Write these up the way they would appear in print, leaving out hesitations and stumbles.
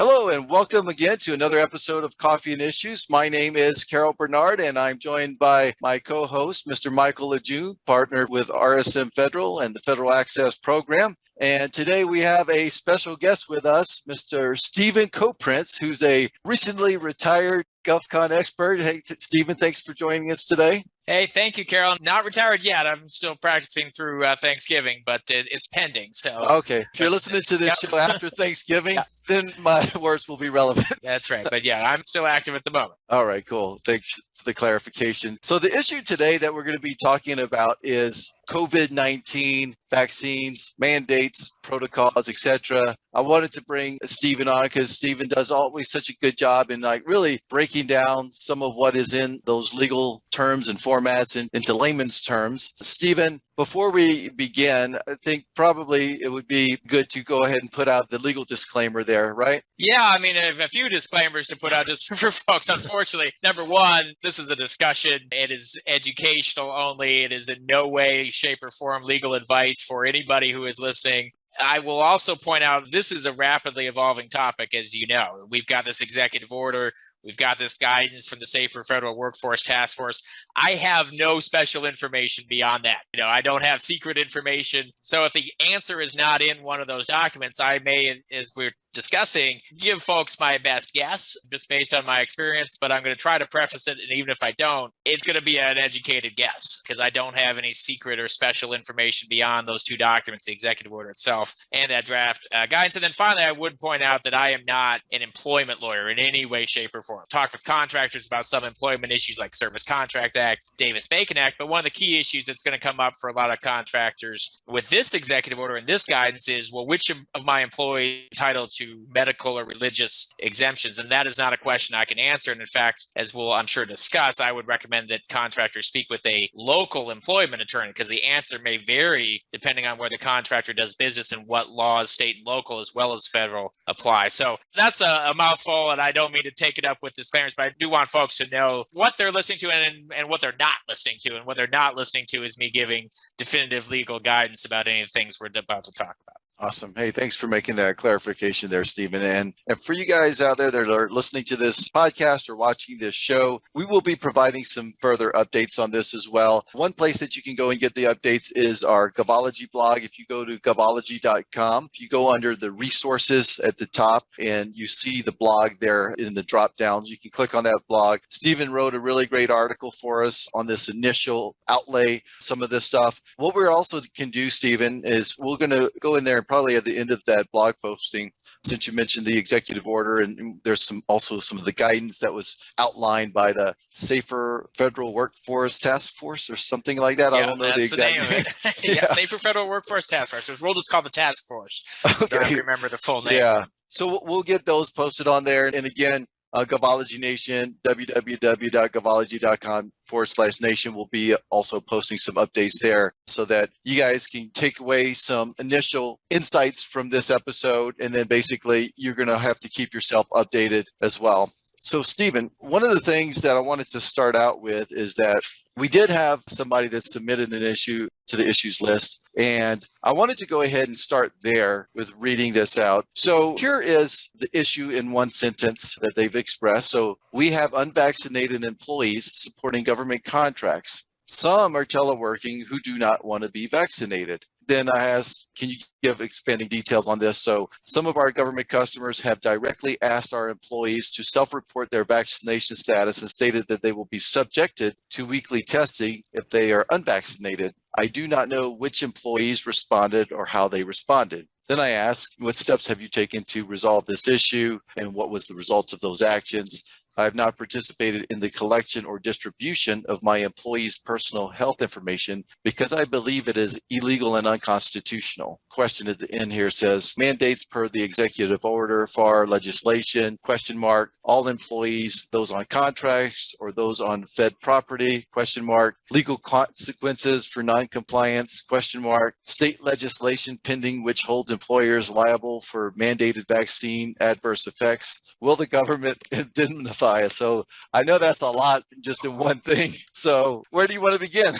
Hello and welcome again to another episode of Coffee and Issues. My name is Carroll Bernard and I'm joined by my co-host, Mr. Michael Lejeune, partner with RSM Federal and the Federal Access Program. And today we have a special guest with us, Mr. Steven Koprince, who's a recently retired GovCon expert. Hey, Steven, thanks for joining us today. Hey, thank you, Carol. Not retired yet. I'm still practicing through Thanksgiving, but it's pending. So okay, if you're listening to this show after Thanksgiving, then my words will be relevant. That's right. But yeah, I'm still active at the moment. All right, cool. Thanks for the clarification. So the issue today that we're going to be talking about is COVID-19 vaccines, mandates, protocols, etc. I wanted to bring Steven on because Steven does always such a good job in really breaking down some of what is in those legal terms and formats into layman's terms. Steven, before we begin, I think probably it would be good to go ahead and put out the legal disclaimer there, right? Yeah, I mean, a few disclaimers to put out just for folks. Unfortunately, number one, this is a discussion. It is educational only. It is in no way, shape, or form legal advice for anybody who is listening. I will also point out this is a rapidly evolving topic, as you know. We've got this executive order. We've got this guidance from the Safer Federal Workforce Task Force. I have no special information beyond that. I don't have secret information. So if the answer is not in one of those documents, I may, as we're discussing, give folks my best guess just based on my experience, but I'm going to try to preface it. And even if I don't, it's going to be an educated guess because I don't have any secret or special information beyond those two documents, the executive order itself and that draft guidance. And then finally, I would point out that I am not an employment lawyer in any way, shape, or form. Talk with contractors about some employment issues like Service Contract Act, Davis-Bacon Act, but one of the key issues that's going to come up for a lot of contractors with this executive order and this guidance is, well, which of my employees are entitled to medical or religious exemptions? And that is not a question I can answer. And in fact, as we'll, I'm sure, discuss, I would recommend that contractors speak with a local employment attorney because the answer may vary depending on where the contractor does business and what laws, state and local, as well as federal, apply. So that's a mouthful, and I don't mean to take it up with disclaimers, but I do want folks to know what they're listening to and what they're not listening to. And what they're not listening to is me giving definitive legal guidance about any of the things we're about to talk about. Awesome. Hey, thanks for making that clarification there, Steven. And for you guys out there that are listening to this podcast or watching this show, we will be providing some further updates on this as well. One place that you can go and get the updates is our Govology blog. If you go to govology.com, if you go under the resources at the top and you see the blog there in the drop downs, you can click on that blog. Steven wrote a really great article for us on this initial outlay, some of this stuff. What we also can do, Steven, is we're going to go in there and probably at the end of that blog posting, since you mentioned the executive order, and there's also some of the guidance that was outlined by the Safer Federal Workforce Task Force or something like that. Yeah, I don't know the exact name of it. Yeah, Safer Federal Workforce Task Force. We'll just call the task force. Okay. Don't have to remember the full name. Yeah. So we'll get those posted on there. And again, Govology Nation, www.govology.com/nation will be also posting some updates there so that you guys can take away some initial insights from this episode. And then basically you're going to have to keep yourself updated as well. So Steven, one of the things that I wanted to start out with is that we did have somebody that submitted an issue to the issues list, and I wanted to go ahead and start there with reading this out. So here is the issue in one sentence that they've expressed. So we have unvaccinated employees supporting government contracts. Some are teleworking who do not want to be vaccinated. Then I asked, can you give expanding details on this? So some of our government customers have directly asked our employees to self-report their vaccination status and stated that they will be subjected to weekly testing if they are unvaccinated. I do not know which employees responded or how they responded. Then I asked, what steps have you taken to resolve this issue and what was the results of those actions? I have not participated in the collection or distribution of my employees' personal health information because I believe it is illegal and unconstitutional. Question at the end here says, mandates per the executive order, FAR legislation, question mark, all employees, those on contracts or those on Fed property, question mark, legal consequences for noncompliance, question mark, state legislation pending which holds employers liable for mandated vaccine adverse effects. Will the government indemnify us? So I know that's a lot just in one thing. So where do you want to begin?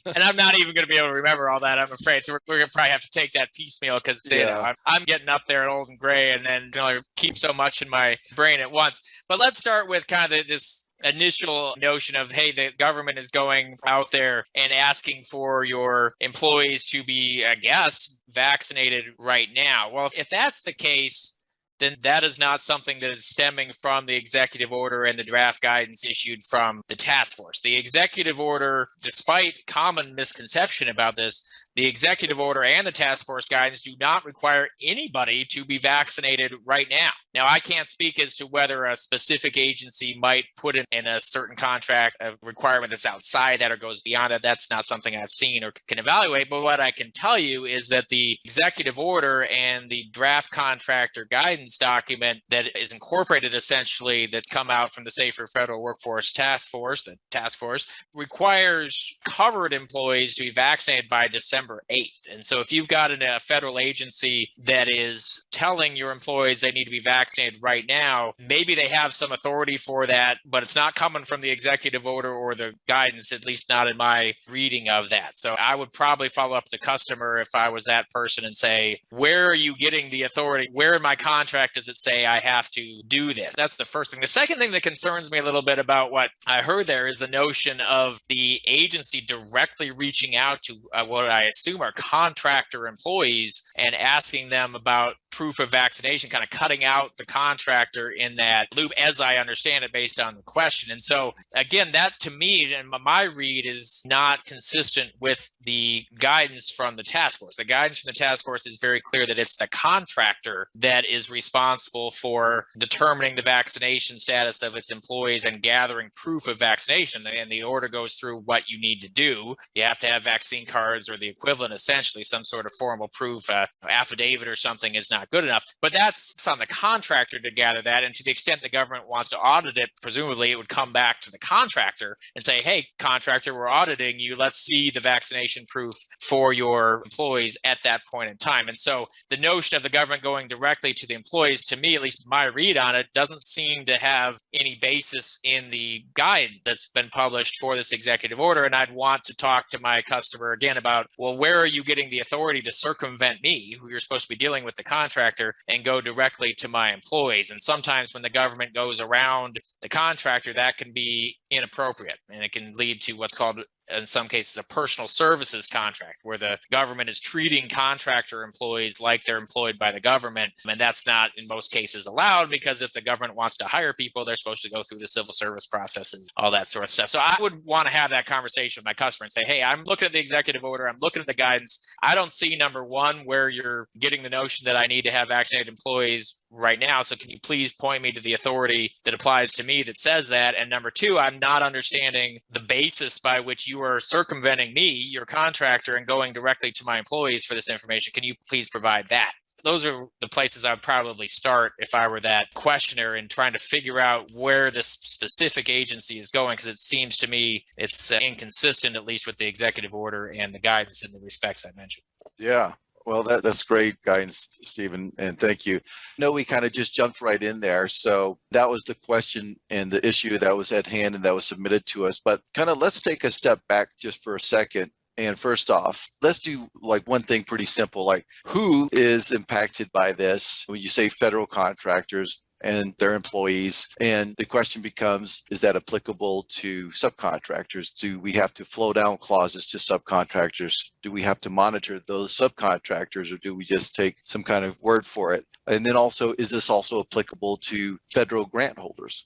And I'm not even going to be able to remember all that, I'm afraid. So we're going to probably have to take that piecemeal because I'm getting up there and old and gray and then can only keep so much in my brain at once. But let's start with kind of this initial notion of, hey, the government is going out there and asking for your employees to be, I guess, vaccinated right now. Well, if that's the case, then that is not something that is stemming from the executive order and the draft guidance issued from the task force. The executive order, despite common misconception about this, the executive order and the task force guidance do not require anybody to be vaccinated right now. Now, I can't speak as to whether a specific agency might put in a certain contract a requirement that's outside that or goes beyond that. That's not something I've seen or can evaluate. But what I can tell you is that the executive order and the draft contractor guidance document that is incorporated essentially that's come out from the Safer Federal Workforce Task Force, the task force, requires covered employees to be vaccinated by December 8th. And so if you've got a federal agency that is telling your employees they need to be vaccinated right now, maybe they have some authority for that, but it's not coming from the executive order or the guidance, at least not in my reading of that. So I would probably follow up the customer if I was that person and say, where are you getting the authority? Where in my contract does it say I have to do this? That's the first thing. The second thing that concerns me a little bit about what I heard there is the notion of the agency directly reaching out to what I assume are contractor employees and asking them about proof of vaccination, kind of cutting out the contractor in that loop, as I understand it, based on the question. And so, again, that to me, and my read is not consistent with the guidance from the task force. The guidance from the task force is very clear that it's the contractor that is responsible for determining the vaccination status of its employees and gathering proof of vaccination. And the order goes through what you need to do. You have to have vaccine cards or the equivalent, essentially, some sort of formal proof, affidavit or something is not good enough. But that's on the contractor to gather that. And to the extent the government wants to audit it, presumably it would come back to the contractor and say, hey, contractor, we're auditing you. Let's see the vaccination proof for your employees at that point in time. And so the notion of the government going directly to the employees, to me, at least my read on it, doesn't seem to have any basis in the guide that's been published for this executive order. And I'd want to talk to my customer again about, well, where are you getting the authority to circumvent me, who you're supposed to be dealing with, the contractor, and go directly to my employees? And sometimes when the government goes around the contractor, that can be inappropriate, and it can lead to what's called, in some cases, a personal services contract, where the government is treating contractor employees like they're employed by the government. And that's not, in most cases, allowed, because if the government wants to hire people, they're supposed to go through the civil service processes, all that sort of stuff. So I would want to have that conversation with my customer and say, hey, I'm looking at the executive order. I'm looking at the guidance. I don't see, number one, where you're getting the notion that I need to have vaccinated employees right now. So can you please point me to the authority that applies to me that says that? And number two, I'm not understanding the basis by which you are circumventing me, your contractor, and going directly to my employees for this information. Can you please provide that? Those are the places I would probably start if I were that questioner, in trying to figure out where this specific agency is going, because it seems to me it's inconsistent, at least with the executive order and the guidance in the respects I mentioned. Yeah. Well, that's great guidance, Steven, and thank you. No, we kind of just jumped right in there. So that was the question and the issue that was at hand and that was submitted to us. But kind of let's take a step back just for a second. And first off, let's do like one thing pretty simple, like who is impacted by this? When you say federal contractors and their employees, and the question becomes, is that applicable to subcontractors? Do we have to flow down clauses to subcontractors? Do we have to monitor those subcontractors, or do we just take some kind of word for it? And then also, is this also applicable to federal grant holders?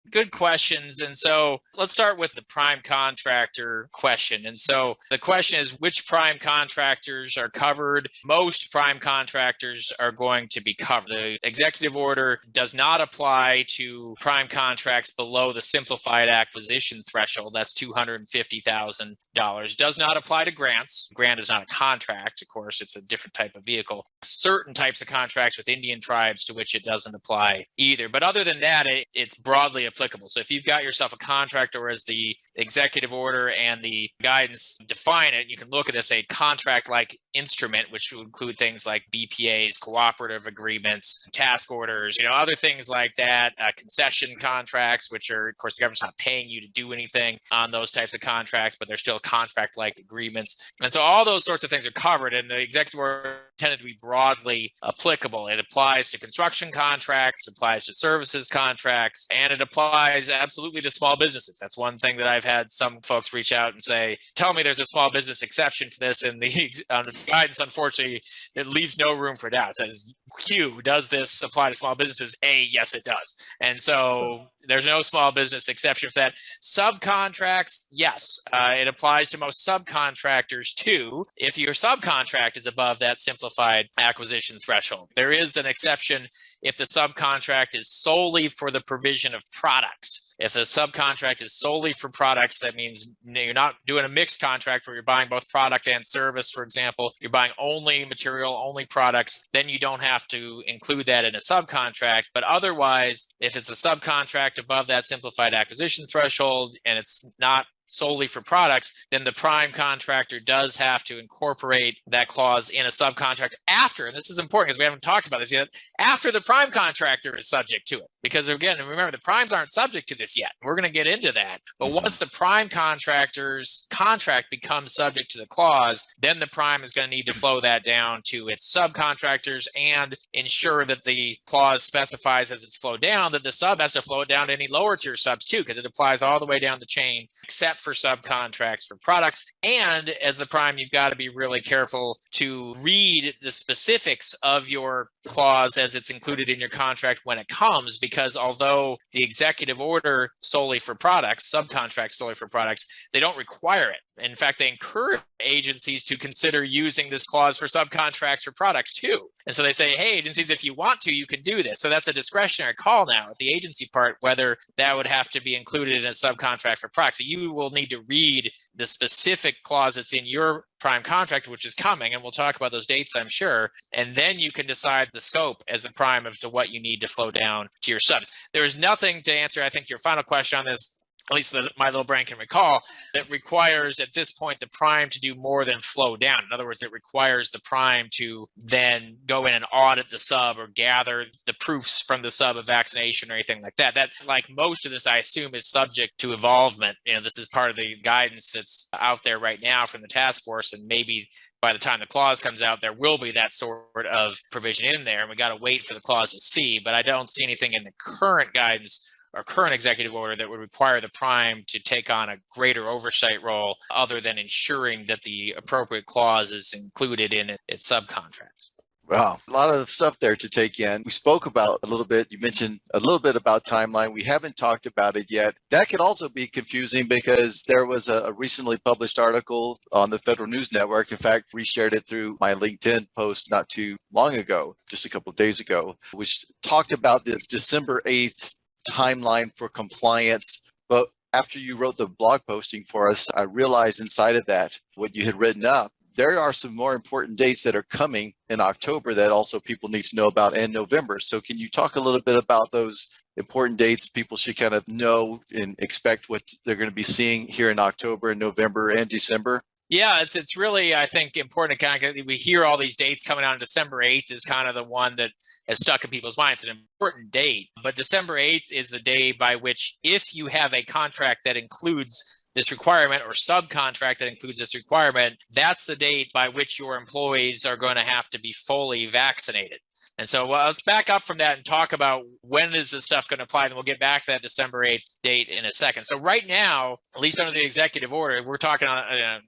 Good questions. And so let's start with the prime contractor question. And so the question is, which prime contractors are covered? Most prime contractors are going to be covered. The executive order does not apply to prime contracts below the simplified acquisition threshold. That's $250,000. Does not apply to grants. Grant is not a contract. Of course, it's a different type of vehicle. Certain types of contracts with Indian tribes to which it doesn't apply either. But other than that, it's broadly applicable. So if you've got yourself a contract, or as the executive order and the guidance define it, you can look at this, a contract like instrument, which would include things like BPAs, cooperative agreements, task orders, other things like that, concession contracts, which are, of course, the government's not paying you to do anything on those types of contracts, but they're still contract-like agreements. And so all those sorts of things are covered, and the executive order tended to be broadly applicable. It applies to construction contracts, it applies to services contracts, and it applies absolutely to small businesses. That's one thing that I've had some folks reach out and say, tell me there's a small business exception for this, and the guidance, unfortunately, it leaves no room for doubt. It says, Q, does this apply to small businesses? A, yes, it does. And so there's no small business exception for that. Subcontracts, yes, it applies to most subcontractors too, if your subcontract is above that simplified acquisition threshold. There is an exception if the subcontract is solely for the provision of products. If the subcontract is solely for products, that means you're not doing a mixed contract where you're buying both product and service, for example. You're buying only material, only products, then you don't have to include that in a subcontract. But otherwise, if it's a subcontract above that simplified acquisition threshold and it's not solely for products, then the prime contractor does have to incorporate that clause in a subcontract after, and this is important because we haven't talked about this yet, after the prime contractor is subject to it. Because again, remember, the primes aren't subject to this yet. We're going to get into that. But once the prime contractor's contract becomes subject to the clause, then the prime is going to need to flow that down to its subcontractors and ensure that the clause specifies as it's flowed down that the sub has to flow it down to any lower tier subs too, because it applies all the way down the chain, except for subcontracts for products. And as the prime, you've got to be really careful to read the specifics of your clause as it's included in your contract when it comes, because although the executive order solely for products, subcontracts solely for products, they don't require it. In fact, they encourage agencies to consider using this clause for subcontracts for products too. And so they say, hey, agencies, if you want to, you can do this. So that's a discretionary call now at the agency part, whether that would have to be included in a subcontract for products. So you will need to read the specific clause that's in your prime contract, which is coming, and we'll talk about those dates, I'm sure, and then you can decide the scope as a prime as to what you need to flow down to your subs. There is nothing to answer, I think, your final question on this, at least that my little brain can recall, that requires at this point the prime to do more than flow down. In other words, it requires the prime to then go in and audit the sub or gather the proofs from the sub of vaccination or anything like that. That, like most of this, I assume, is subject to evolvement. This is part of the guidance that's out there right now from the task force, and maybe by the time the clause comes out, there will be that sort of provision in there, and we got to wait for the clause to see. But I don't see anything in the current guidance or current executive order that would require the prime to take on a greater oversight role other than ensuring that the appropriate clause is included in its subcontracts. Wow, a lot of stuff there to take in. We spoke about a little bit, you mentioned a little bit about timeline. We haven't talked about it yet. That could also be confusing because there was a recently published article on the Federal News Network. In fact, we shared it through my LinkedIn post not too long ago, just a couple of days ago, which talked about this December 8th timeline for compliance. But after you wrote the blog posting for us, I realized inside of that, what you had written up, there are some more important dates that are coming in October that also people need to know about, and November. So can you talk a little bit about those important dates people should kind of know and expect what they're going to be seeing here in October and November and December? Yeah, it's really, I think, important to kind of, we hear all these dates coming out. December 8th is kind of the one that has stuck in people's minds. It's an important date, but December 8th is the day by which, if you have a contract that includes this requirement or subcontract that includes this requirement, that's the date by which your employees are going to have to be fully vaccinated. And so let's back up from that and talk about when is this stuff going to apply, and we'll get back to that December 8th date in a second. So right now, at least under the executive order, we're talking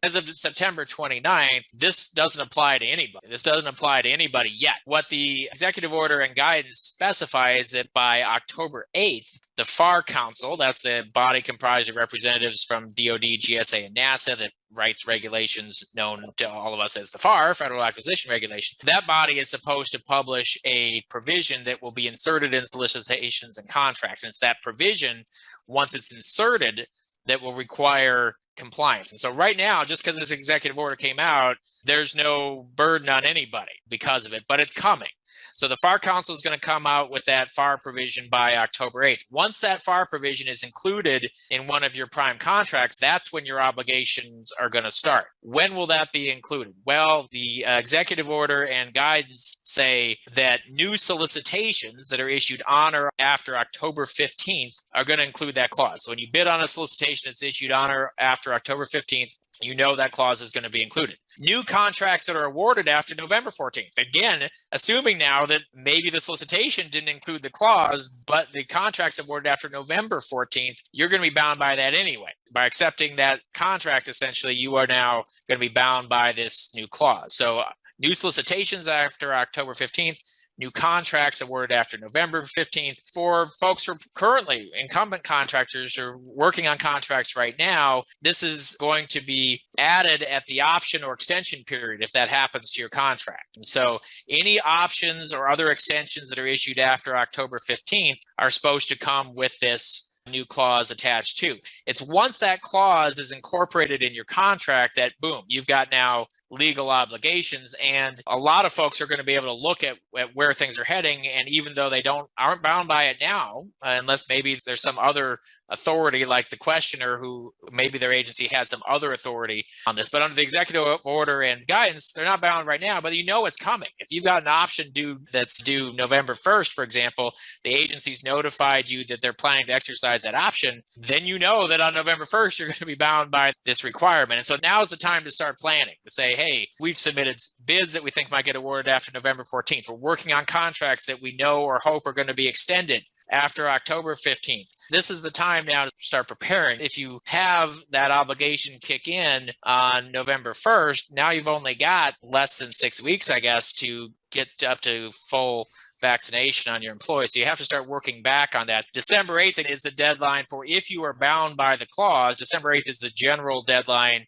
as of September 29th, this doesn't apply to anybody. This doesn't apply to anybody yet. What the executive order and guidance specify is that by October 8th, the FAR Council, that's the body comprised of representatives from DOD, GSA, and NASA that writes regulations known to all of us as the FAR, Federal Acquisition Regulation. That body is supposed to publish a provision that will be inserted in solicitations and contracts. And it's that provision, once it's inserted, that will require compliance. And so right now, just because this executive order came out, there's no burden on anybody because of it, but it's coming. So the FAR Council is going to come out with that FAR provision by October 8th. Once that FAR provision is included in one of your prime contracts, that's when your obligations are going to start. When will that be included? Well, the executive order and guidance say that new solicitations that are issued on or after October 15th are going to include that clause. So when you bid on a solicitation that's issued on or after October 15th, you know that clause is going to be included. New contracts that are awarded after November 14th. Again, assuming now that maybe the solicitation didn't include the clause, but the contracts awarded after November 14th, you're going to be bound by that anyway. By accepting that contract, essentially, you are now going to be bound by this new clause. So new solicitations after October 15th, new contracts awarded after November 15th. For folks who are currently incumbent contractors or working on contracts right now, this is going to be added at the option or extension period if that happens to your contract. And so any options or other extensions that are issued after October 15th are supposed to come with this new clause attached to. It's once that clause is incorporated in your contract that, boom, you've got now legal obligations. And a lot of folks are going to be able to look at where things are heading. And even though they aren't bound by it now, unless maybe there's some other authority like the questioner who maybe their agency had some other authority on this, but under the executive order and guidance, they're not bound right now, but you know it's coming. If you've got an option that's due November 1st, for example, the agency's notified you that they're planning to exercise that option, then you know that on November 1st, you're going to be bound by this requirement. And so now is the time to start planning, to say, hey, we've submitted bids that we think might get awarded after November 14th. We're working on contracts that we know or hope are going to be extended after October 15th. This is the time now to start preparing. If you have that obligation kick in on November 1st, now you've only got less than 6 weeks, I guess, to get up to full vaccination on your employees. So you have to start working back on that. December 8th is the deadline for if you are bound by the clause. December 8th is the general deadline,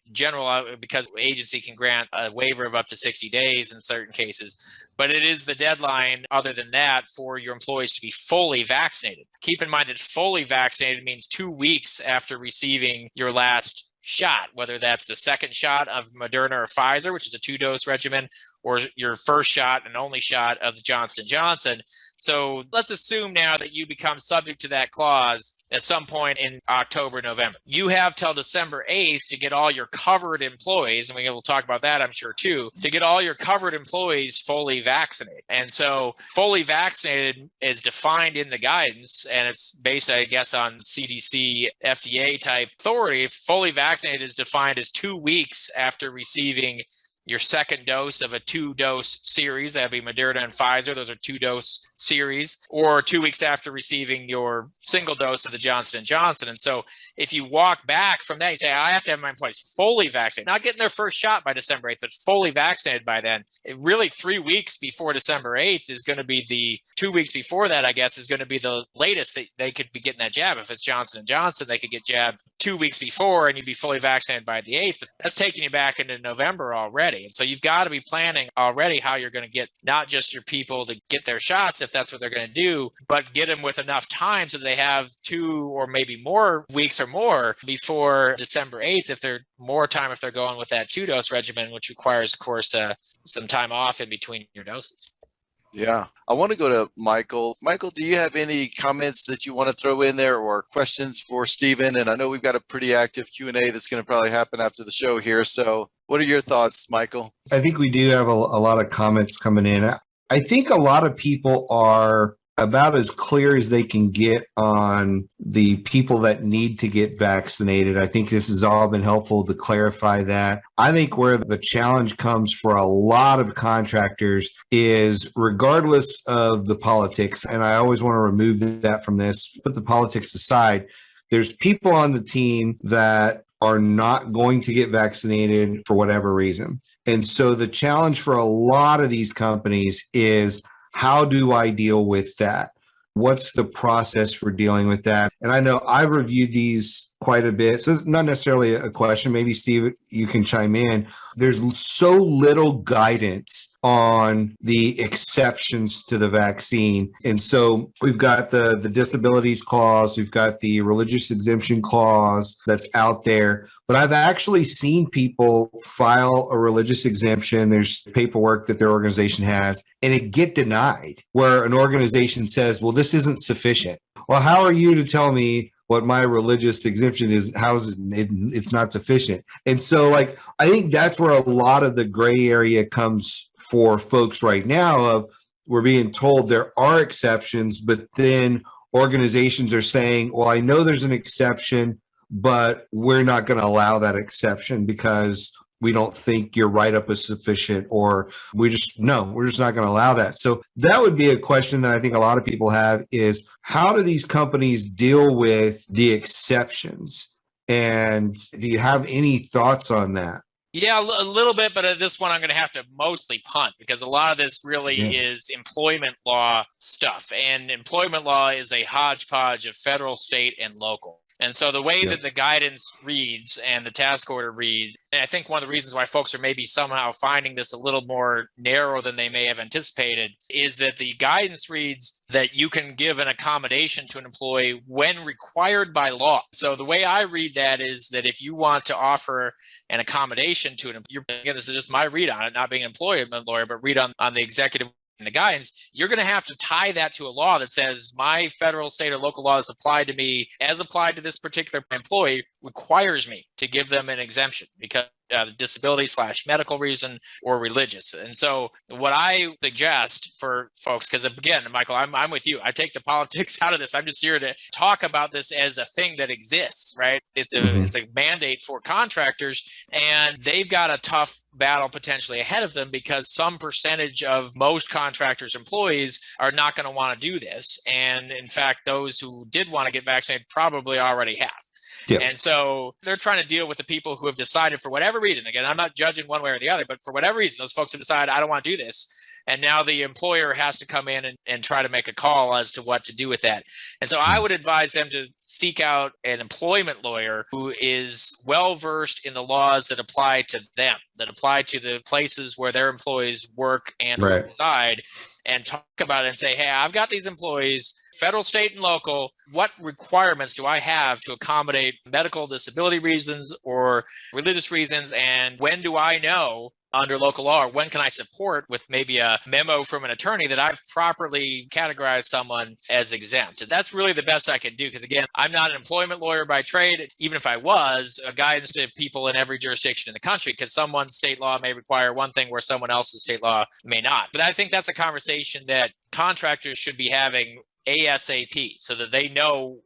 because the agency can grant a waiver of up to 60 days in certain cases. But it is the deadline, other than that, for your employees to be fully vaccinated. Keep in mind that fully vaccinated means 2 weeks after receiving your last shot, whether that's the second shot of Moderna or Pfizer, which is a 2-dose regimen, or your first shot and only shot of the Johnson & Johnson. So let's assume now that you become subject to that clause at some point in October, November. You have till December 8th to get all your covered employees, and we will talk about that, I'm sure, too, to get all your covered employees fully vaccinated. And so fully vaccinated is defined in the guidance, and it's based, I guess, on CDC, FDA type authority. Fully vaccinated is defined as 2 weeks after receiving your second dose of a 2-dose series. That'd be Moderna and Pfizer. Those are 2-dose series. Or 2 weeks after receiving your single dose of the Johnson & Johnson. And so if you walk back from that, you say, I have to have my employees fully vaccinated, not getting their first shot by December 8th, but fully vaccinated by then. Really 3 weeks before December 8th is going to be 2 weeks before that, I guess, is going to be the latest that they could be getting that jab. If it's Johnson & Johnson, they could get jabbed 2 weeks before and you'd be fully vaccinated by the 8th. But that's taking you back into November already. And so you've got to be planning already how you're going to get not just your people to get their shots, if that's what they're going to do, but get them with enough time so they have 2 or maybe more weeks or more before December 8th, if they're more time, if they're going with that 2-dose regimen, which requires, of course, some time off in between your doses. Yeah. I want to go to Michael. Michael, do you have any comments that you want to throw in there or questions for Steven? And I know we've got a pretty active Q&A that's going to probably happen after the show here. So what are your thoughts, Michael? I think we do have a lot of comments coming in. I think a lot of people are about as clear as they can get on the people that need to get vaccinated. I think this has all been helpful to clarify that. I think where the challenge comes for a lot of contractors is regardless of the politics, and I always want to remove that from this, put the politics aside, there's people on the team that are not going to get vaccinated for whatever reason. And so the challenge for a lot of these companies is, how do I deal with that? What's the process for dealing with that? And I know I've reviewed these quite a bit. So it's not necessarily a question. Maybe Steve, you can chime in. There's so little guidance on the exceptions to the vaccine. And so we've got the disabilities clause, we've got the religious exemption clause that's out there. But I've actually seen people file a religious exemption. There's paperwork that their organization has, and it get denied, where an organization says, well, this isn't sufficient. Well, how are you to tell me what my religious exemption is? How is it? It's not sufficient. And so, like, I think that's where a lot of the gray area comes for folks right now. Of we're being told there are exceptions, but then organizations are saying, well, I know there's an exception, but we're not going to allow that exception because we don't think your write-up is sufficient, or we're just not going to allow that. So that would be a question that I think a lot of people have is, how do these companies deal with the exceptions? And do you have any thoughts on that? Yeah, a little bit, but this one I'm going to have to mostly punt, because a lot of this really is employment law stuff. And employment law is a hodgepodge of federal, state, and local. And so the way that the guidance reads and the task order reads, and I think one of the reasons why folks are maybe somehow finding this a little more narrow than they may have anticipated is that the guidance reads that you can give an accommodation to an employee when required by law. So the way I read that is that if you want to offer an accommodation to an employee, again, this is just my read on it, not being an employment lawyer, but read on the executive and the guidance, you're going to have to tie that to a law that says my federal, state, or local law that's applied to me, as applied to this particular employee, requires me to give them an exemption because the disability / medical reason or religious. And so what I suggest for folks, because again, Michael, I'm with you. I take the politics out of this. I'm just here to talk about this as a thing that exists, right? It's a mandate for contractors, and they've got a tough battle potentially ahead of them because some percentage of most contractors' employees are not going to want to do this. And in fact, those who did want to get vaccinated probably already have. Yep. And so they're trying to deal with the people who have decided for whatever reason. Again, I'm not judging one way or the other, but for whatever reason, those folks have decided, I don't want to do this. And now the employer has to come in and try to make a call as to what to do with that. And so I would advise them to seek out an employment lawyer who is well-versed in the laws that apply to them, that apply to the places where their employees work and reside, and talk about it and say, hey, I've got these employees, federal, state, and local. What requirements do I have to accommodate medical disability reasons or religious reasons? And when do I know under local law, or when can I support with maybe a memo from an attorney that I've properly categorized someone as exempt? And that's really the best I can do, because again, I'm not an employment lawyer by trade. Even if I was, a guidance to people in every jurisdiction in the country, because someone's state law may require one thing where someone else's state law may not. But I think that's a conversation that contractors should be having ASAP, so that they know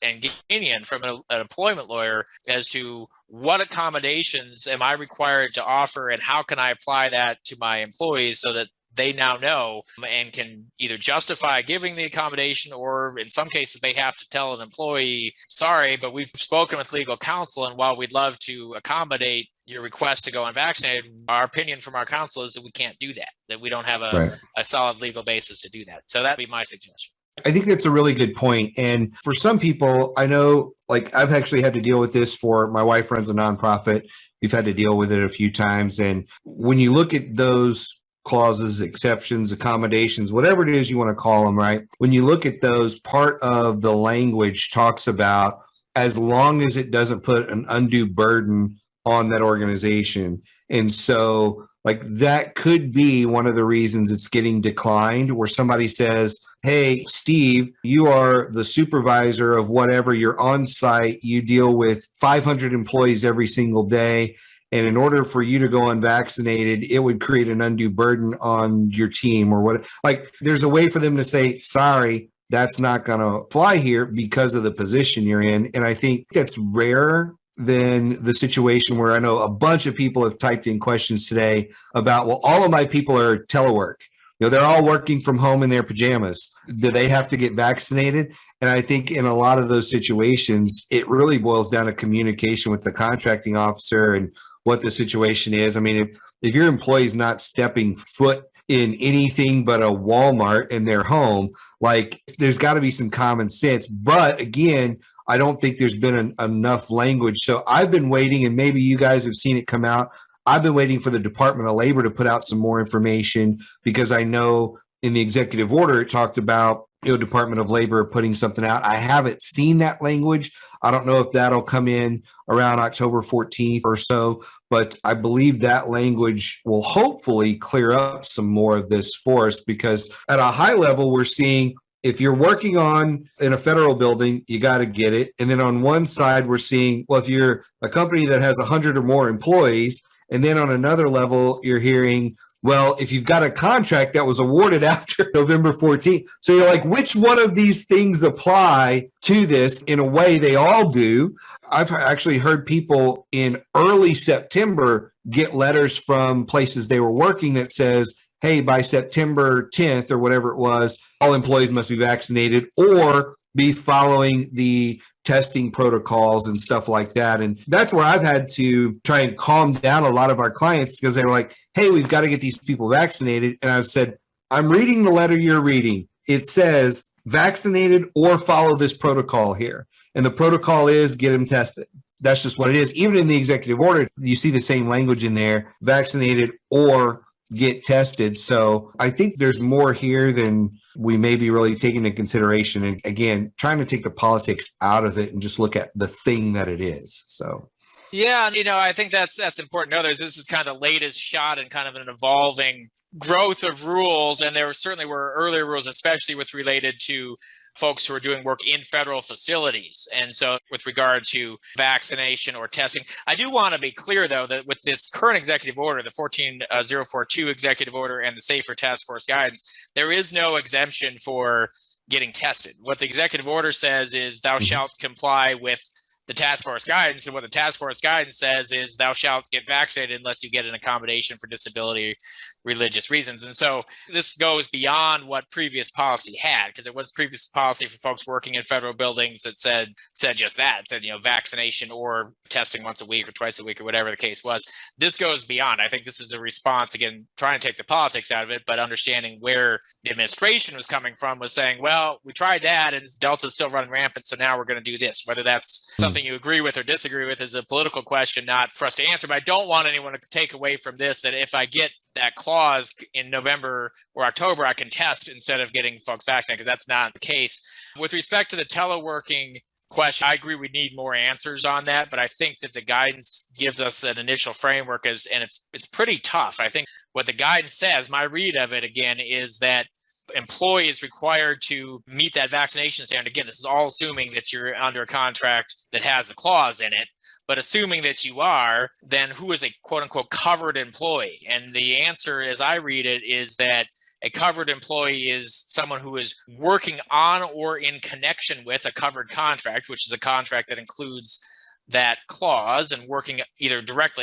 and get opinion from an employment lawyer as to what accommodations am I required to offer and how can I apply that to my employees so that they now know and can either justify giving the accommodation, or in some cases they have to tell an employee, sorry, but we've spoken with legal counsel, and while we'd love to accommodate your request to go unvaccinated, our opinion from our counsel is that we can't do that we don't have a solid legal basis to do that. So that'd be my suggestion. I think that's a really good point. And for some people, I know, like, I've actually had to deal with this. For my wife runs a nonprofit. We've had to deal with it a few times. And when you look at those clauses, exceptions, accommodations, whatever it is you want to call them, right? When you look at those, part of the language talks about as long as it doesn't put an undue burden on that organization. And so, like, that could be one of the reasons it's getting declined, where somebody says, hey, Steve, you are the supervisor of whatever, you're on site, you deal with 500 employees every single day. And in order for you to go unvaccinated, it would create an undue burden on your team or what. Like, there's a way for them to say, sorry, that's not going to fly here because of the position you're in. And I think that's rarer than the situation where I know a bunch of people have typed in questions today about, well, all of my people are telework. You know, they're all working from home in their pajamas. Do they have to get vaccinated? And I think in a lot of those situations, it really boils down to communication with the contracting officer and what the situation is. I mean, if your employee's not stepping foot in anything but a Walmart in their home, like, there's got to be some common sense. But again, I don't think there's been enough language. So I've been waiting, and maybe you guys have seen it come out. I've been waiting for the Department of Labor to put out some more information, because I know in the executive order it talked about, Department of Labor putting something out. I haven't seen that language. I don't know if that'll come in around October 14th or so, but I believe that language will hopefully clear up some more of this for us, because at a high level, we're seeing if you're working in a federal building, you got to get it. And then on one side, we're seeing, well, if you're a company that has 100 or more employees, and then on another level, you're hearing, well, if you've got a contract that was awarded after November 14th. So you're like, which one of these things apply to this? In a way, they all do. I've actually heard people in early September get letters from places they were working that says, hey, by September 10th or whatever it was, all employees must be vaccinated or be following the testing protocols and stuff like that. And that's where I've had to try and calm down a lot of our clients, because they were like, hey, we've got to get these people vaccinated. And I've said, I'm reading the letter you're reading. It says vaccinated or follow this protocol here. And the protocol is get them tested. That's just what it is. Even in the executive order, you see the same language in there, vaccinated or get tested. So I think there's more here than we may be really taking into consideration. And again, trying to take the politics out of it and just look at the thing that it is. So yeah, I think that's important to others. This is kind of the latest shot in kind of an evolving growth of rules. And there certainly were earlier rules, especially with related to folks who are doing work in federal facilities. And so with regard to vaccination or testing, I do want to be clear, though, that with this current executive order, the 14042 executive order and the Safer Task Force guidance, there is no exemption for getting tested. What the executive order says is thou shalt comply with the task force guidance. And what the task force guidance says is thou shalt get vaccinated unless you get an accommodation for disability religious reasons. And so this goes beyond what previous policy had, because it was previous policy for folks working in federal buildings that said just that. It said, vaccination or testing once a week or twice a week or whatever the case was. This goes beyond. I think this is a response, again, trying to take the politics out of it, but understanding where the administration was coming from, was saying, well, we tried that and Delta's still running rampant, so now we're going to do this. Whether that's something you agree with or disagree with is a political question, not for us to answer. But I don't want anyone to take away from this that if I get that clause in November or October, I can test instead of getting folks vaccinated, because that's not the case. With respect to the teleworking question, I agree we need more answers on that, but I think that the guidance gives us an initial framework, and it's pretty tough. I think what the guidance says, my read of it again, is that employee is required to meet that vaccination standard. Again, this is all assuming that you're under a contract that has the clause in it. But assuming that you are, then who is a quote unquote covered employee? And the answer, as I read it, is that a covered employee is someone who is working on or in connection with a covered contract, which is a contract that includes that clause, and working either direct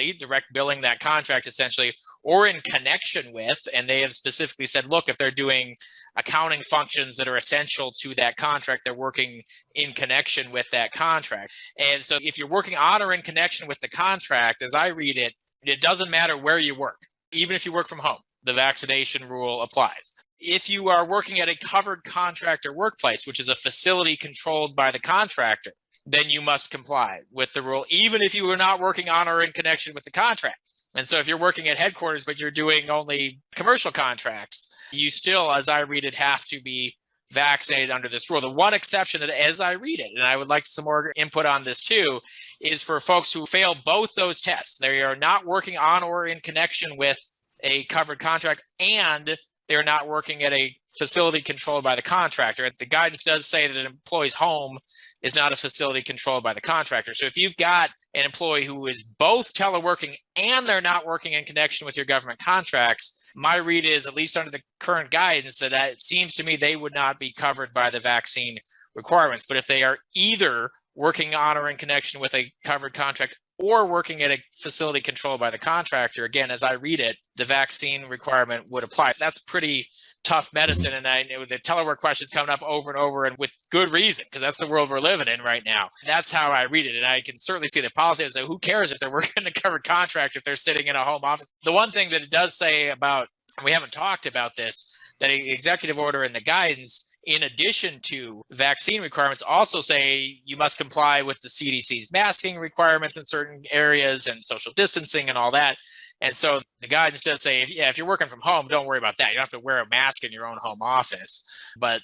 billing that contract essentially, or in connection with. And they have specifically said, look, if they're doing accounting functions that are essential to that contract, they're working in connection with that contract. And so if you're working on or in connection with the contract, as I read it, it doesn't matter where you work. Even if you work from home, the vaccination rule applies. If you are working at a covered contractor workplace, which is a facility controlled by the contractor, then you must comply with the rule, even if you are not working on or in connection with the contract. And so if you're working at headquarters, but you're doing only commercial contracts, you still, as I read it, have to be vaccinated under this rule. The one exception that, as I read it, and I would like some more input on this too, is for folks who fail both those tests. They are not working on or in connection with a covered contract, and they're not working at a facility controlled by the contractor. The guidance does say that an employee's home is not a facility controlled by the contractor. So if you've got an employee who is both teleworking and they're not working in connection with your government contracts, my read is, at least under the current guidance, that it seems to me they would not be covered by the vaccine requirements. But if they are either working on or in connection with a covered contract or working at a facility controlled by the contractor, again, as I read it, the vaccine requirement would apply. That's pretty tough medicine. And I know the telework question is coming up over and over, and with good reason, because that's the world we're living in right now. That's how I read it. And I can certainly see the policy as who cares if they're working in a covered contract if they're sitting in a home office. The one thing that it does say about we haven't talked about this, that the executive order and the guidance, in addition to vaccine requirements, also say you must comply with the CDC's masking requirements in certain areas and social distancing and all that. And so the guidance does say, if you're working from home, don't worry about that. You don't have to wear a mask in your own home office. But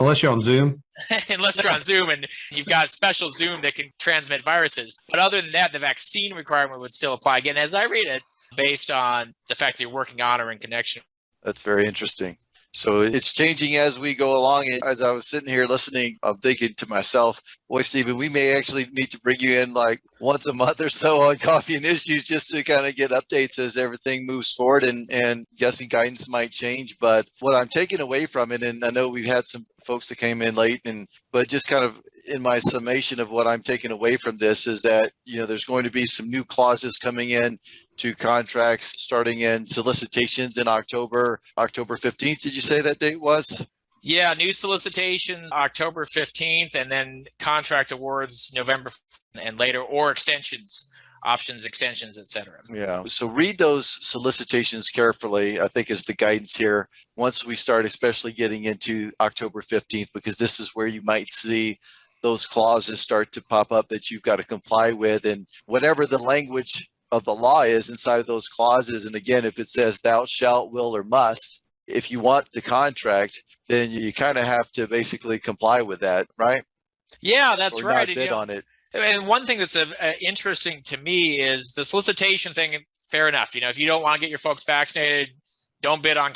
unless you're on Zoom. Unless you're on Zoom and you've got special Zoom that can transmit viruses. But other than that, the vaccine requirement would still apply. Again, as I read it, based on the fact that you're working on or in connection. That's very interesting. So it's changing as we go along. And as I was sitting here listening, I'm thinking to myself, boy, Steven, we may actually need to bring you in like once a month or so on Coffee and Issues just to kind of get updates as everything moves forward, and guessing guidance might change. But what I'm taking away from it, and I know we've had some folks that came in late, but just kind of in my summation of what I'm taking away from this is that, there's going to be some new clauses coming in to contracts starting in solicitations in October 15th. Did you say that date was? Yeah, new solicitation October 15th, and then contract awards November and later, or extensions, options, extensions, etc. Yeah. So read those solicitations carefully, I think, is the guidance here. Once we start, especially getting into October 15th, because this is where you might see those clauses start to pop up that you've got to comply with, and whatever the language of the law is inside of those clauses. And again, if it says thou shalt, will, or must, if you want the contract, then you kind of have to basically comply with that, right? Yeah, that's or right. Not bid on it. And one thing that's interesting to me is the solicitation thing. Fair enough. If you don't want to get your folks vaccinated, don't bid on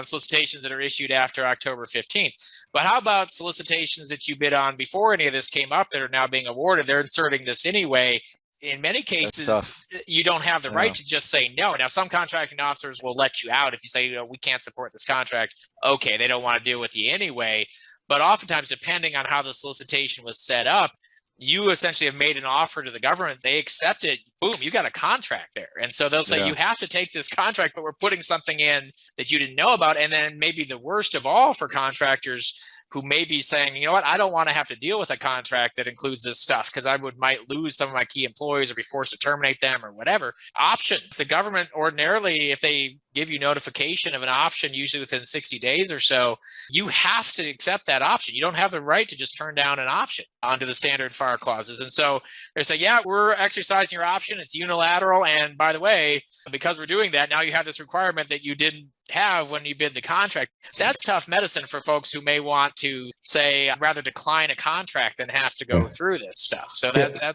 solicitations that are issued after October 15th. But how about solicitations that you bid on before any of this came up that are now being awarded? They're inserting this anyway. In many cases, you don't have the right to just say no. Now, some contracting officers will let you out if you say, we can't support this contract. Okay, they don't want to deal with you anyway. But oftentimes, depending on how the solicitation was set up, you essentially have made an offer to the government. They accept it. Boom, you got a contract there. And so they'll say, you have to take this contract, but we're putting something in that you didn't know about. And then maybe the worst of all for contractors who may be saying, you know what, I don't want to have to deal with a contract that includes this stuff because I might lose some of my key employees or be forced to terminate them or whatever. Options. The government ordinarily, if they give you notification of an option, usually within 60 days or so, you have to accept that option. You don't have the right to just turn down an option under the standard FAR clauses. And so they say, yeah, we're exercising your option. It's unilateral. And by the way, because we're doing that, now you have this requirement that you didn't have when you bid the contract. That's tough medicine for folks who may want to say, I'd rather decline a contract than have to go through this stuff. So that's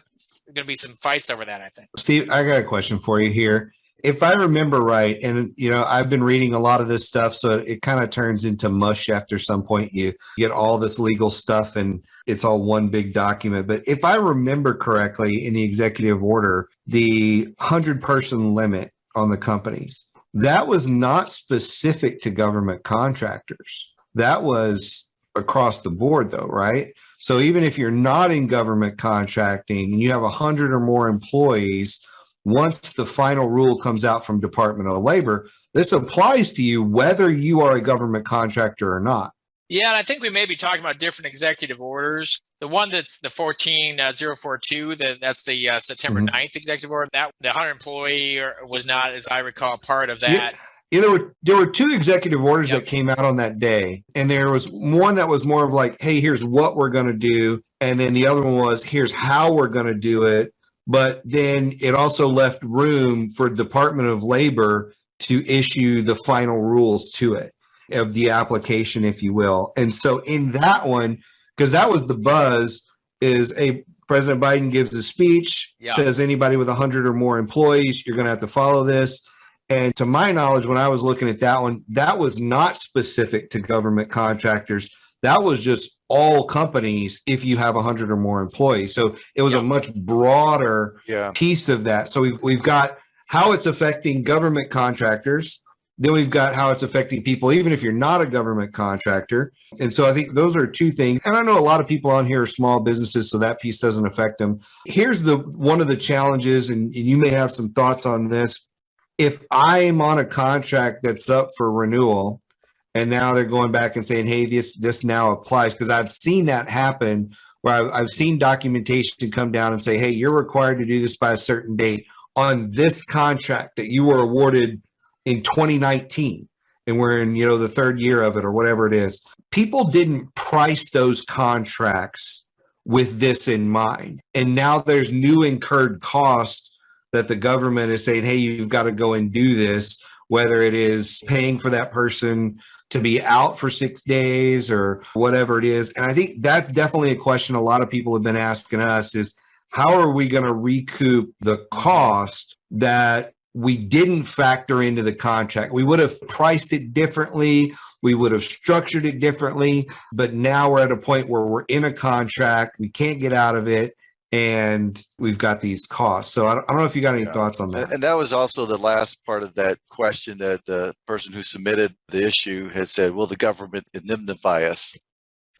going to be some fights over that, I think. Steve, I got a question for you here. If I remember right, and I've been reading a lot of this stuff, so it kind of turns into mush after some point. You get all this legal stuff and it's all one big document. But if I remember correctly, in the executive order, the 100-person limit on the companies, that was not specific to government contractors. That was across the board though, right? So even if you're not in government contracting and you have 100 or more employees, once the final rule comes out from Department of Labor, this applies to you whether you are a government contractor or not. Yeah, and I think we may be talking about different executive orders. The one that's the 14042, that's the September 9th executive order, that the 100 employee was not, as I recall, part of that. Yeah, there were two executive orders that came out on that day. And there was one that was more of like, hey, here's what we're going to do. And then the other one was, here's how we're going to do it. But then it also left room for Department of Labor to issue the final rules to it, of the application, if you will. And so in that one, because that was the buzz, is President Biden gives a speech, says anybody with 100 or more employees, you're going to have to follow this. And to my knowledge, when I was looking at that one, that was not specific to government contractors. That was just all companies if you have 100 or more employees. So it was a much broader piece of that. So we've got how it's affecting government contractors. Then we've got how it's affecting people, even if you're not a government contractor. And so I think those are two things. And I know a lot of people on here are small businesses, so that piece doesn't affect them. Here's one of the challenges, and you may have some thoughts on this. If I'm on a contract that's up for renewal, and now they're going back and saying, hey, this now applies, because I've seen that happen where I've seen documentation come down and say, hey, you're required to do this by a certain date on this contract that you were awarded in 2019 and we're in, the third year of it or whatever it is. People didn't price those contracts with this in mind. And now there's new incurred cost that the government is saying, hey, you've got to go and do this, whether it is paying for that person to be out for 6 days or whatever it is. And I think that's definitely a question a lot of people have been asking us is, how are we going to recoup the cost that we didn't factor into the contract? We would have priced it differently. We would have structured it differently. But now we're at a point where we're in a contract. We can't get out of it. And we've got these costs. So I don't know if you got any thoughts on that. And that was also the last part of that question that the person who submitted the issue had said, will the government indemnify us?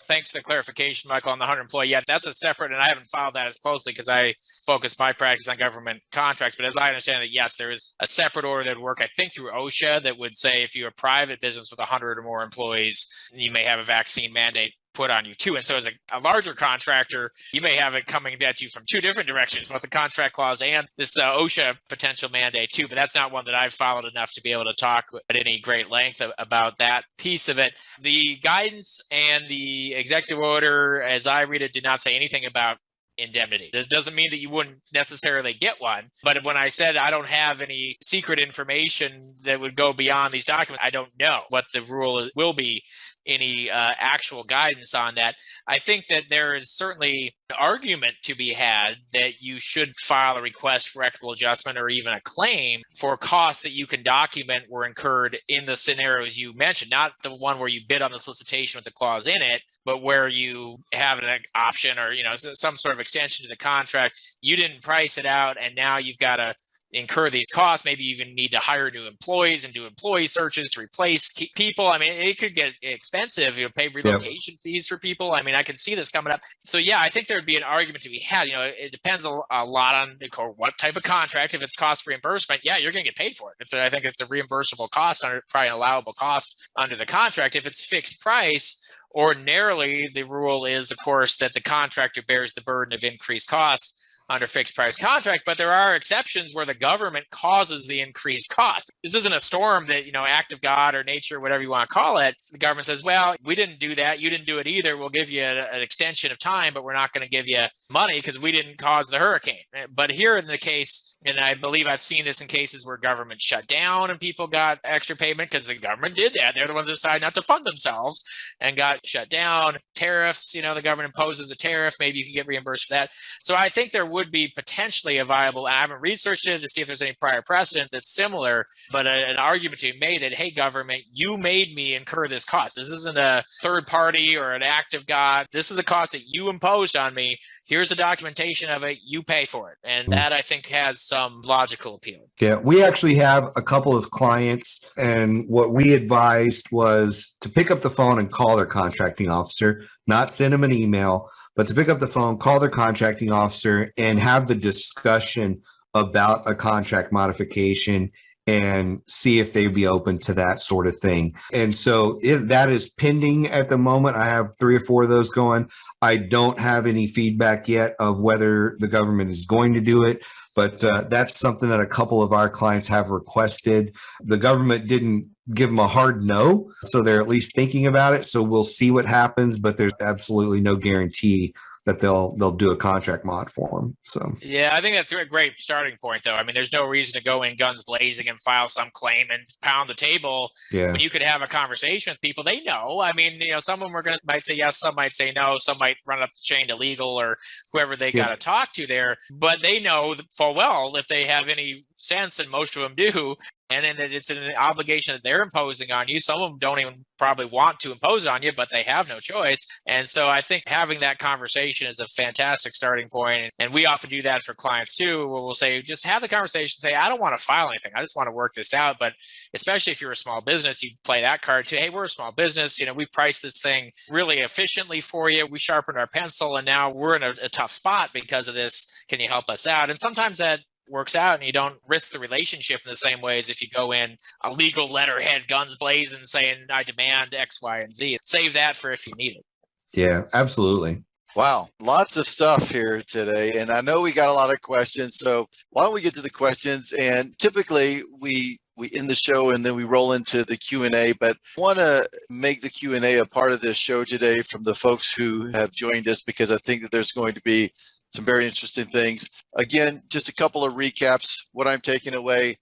Thanks for the clarification, Michael, on the 100 employee. Yeah, that's a separate, and I haven't followed that as closely because I focus my practice on government contracts. But as I understand it, yes, there is a separate order that would work, I think, through OSHA that would say if you're a private business with 100 or more employees, you may have a vaccine mandate put on you too. And so as a larger contractor, you may have it coming at you from two different directions, both the contract clause and this OSHA potential mandate too. But that's not one that I've followed enough to be able to talk at any great length about that piece of it. The guidance and the executive order, as I read it, did not say anything about indemnity. That doesn't mean that you wouldn't necessarily get one. But when I said I don't have any secret information that would go beyond these documents, I don't know what the rule will be, any actual guidance on that. I think that there is certainly an argument to be had that you should file a request for equitable adjustment or even a claim for costs that you can document were incurred in the scenarios you mentioned, not the one where you bid on the solicitation with the clause in it, but where you have an option or some sort of extension to the contract. You didn't price it out, and now you've got to incur these costs. Maybe you even need to hire new employees and do employee searches to replace people. I mean, it could get expensive. Pay relocation fees for people. I mean, I can see this coming up. So yeah, I think there would be an argument to be had. It depends a lot on what type of contract. If it's cost reimbursement, yeah, you're going to get paid for it. I think it's a reimbursable cost, probably an allowable cost under the contract. If it's fixed price, ordinarily the rule is, of course, that the contractor bears the burden of increased costs under fixed price contract, but there are exceptions where the government causes the increased cost. This isn't a storm that, act of God or nature, whatever you want to call it. The government says, well, we didn't do that. You didn't do it either. We'll give you an extension of time, but we're not going to give you money because we didn't cause the hurricane. But here in the case, and I believe I've seen this in cases where government shut down and people got extra payment because the government did that. They're the ones that decided not to fund themselves and got shut down. Tariffs, the government imposes a tariff. Maybe you can get reimbursed for that. So I think there would be potentially a viable, I haven't researched it to see if there's any prior precedent that's similar, but an argument to be made that, hey, government, you made me incur this cost. This isn't a third party or an act of God. This is a cost that you imposed on me. Here's the documentation of it. You pay for it. And that, I think, has some logical appeal. Yeah, we actually have a couple of clients, and what we advised was to pick up the phone and call their contracting officer, not send them an email, but to pick up the phone, call their contracting officer and have the discussion about a contract modification and see if they'd be open to that sort of thing. And so if that is pending at the moment, I have 3 or 4 of those going. I don't have any feedback yet of whether the government is going to do it, but that's something that a couple of our clients have requested. The government didn't give them a hard no, so they're at least thinking about it. So we'll see what happens, but there's absolutely no guarantee that they'll do a contract mod for them. So yeah, I think that's a great starting point, though. I mean, there's no reason to go in guns blazing and file some claim and pound the table when you could have a conversation with people. They know. I mean, some of them might say yes, some might say no, some might run up the chain to legal or whoever they got to talk to there. But they know full well if they have any sense, and most of them do, and then it's an obligation that they're imposing on you. Some of them don't even probably want to impose it on you, but they have no choice. And so I think having that conversation is a fantastic starting point. And we often do that for clients too, where we'll say, just have the conversation, say, I don't want to file anything. I just want to work this out. But especially if you're a small business, you play that card too. Hey, we're a small business. We priced this thing really efficiently for you. We sharpened our pencil and now we're in a tough spot because of this. Can you help us out? And sometimes that works out and you don't risk the relationship in the same way as if you go in a legal letterhead, guns blazing, saying, I demand X, Y, and Z. Save that for if you need it. Yeah, absolutely. Wow. Lots of stuff here today. And I know we got a lot of questions. So why don't we get to the questions? And typically we we end the show and then we roll into the Q&A, but I want to make the Q&A a part of this show today from the folks who have joined us, because I think that there's going to be some very interesting things. Again, just a couple of recaps, what I'm taking away.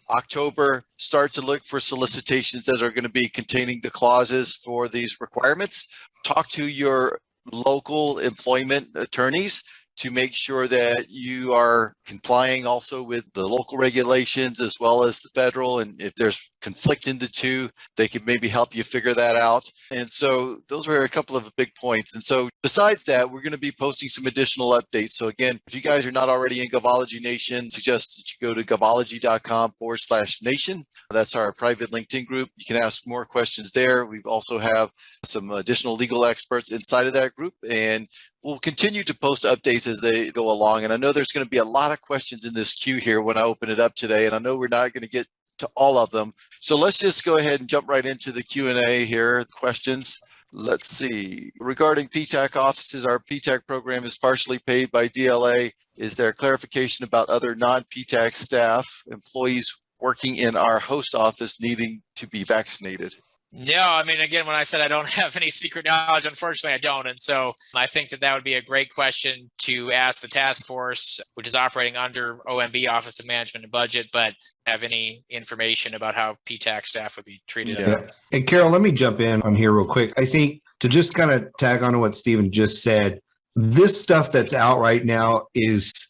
October, start to look for solicitations that are going to be containing the clauses for these requirements. Talk to your local employment attorneys to make sure that you are complying also with the local regulations as well as the federal. And if there's conflict in the two, they can maybe help you figure that out. And so those were a couple of big points. And so besides that, we're going to be posting some additional updates. So again, if you guys are not already in Govology Nation, suggest that you go to govology.com/nation. That's our private LinkedIn group. You can ask more questions there. We also have some additional legal experts inside of that group, and we'll continue to post updates as they go along. And I know there's going to be a lot of questions in this queue here when I open it up today, and I know we're not going to get to all of them. So let's just go ahead and jump right into the Q&A here, questions. Let's see. Regarding PTAC offices, our PTAC program is partially paid by DLA. Is there clarification about other non-PTAC staff, employees working in our host office needing to be vaccinated? No, I mean, again, when I said I don't have any secret knowledge, unfortunately I don't. And so I think that that would be a great question to ask the task force, which is operating under OMB, Office of Management and Budget, but have any information about how PTAC staff would be treated. Yeah. And Carol, let me jump in on here real quick. I think to just kind of tag on to what Steven just said, this stuff that's out right now is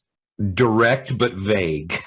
direct but vague.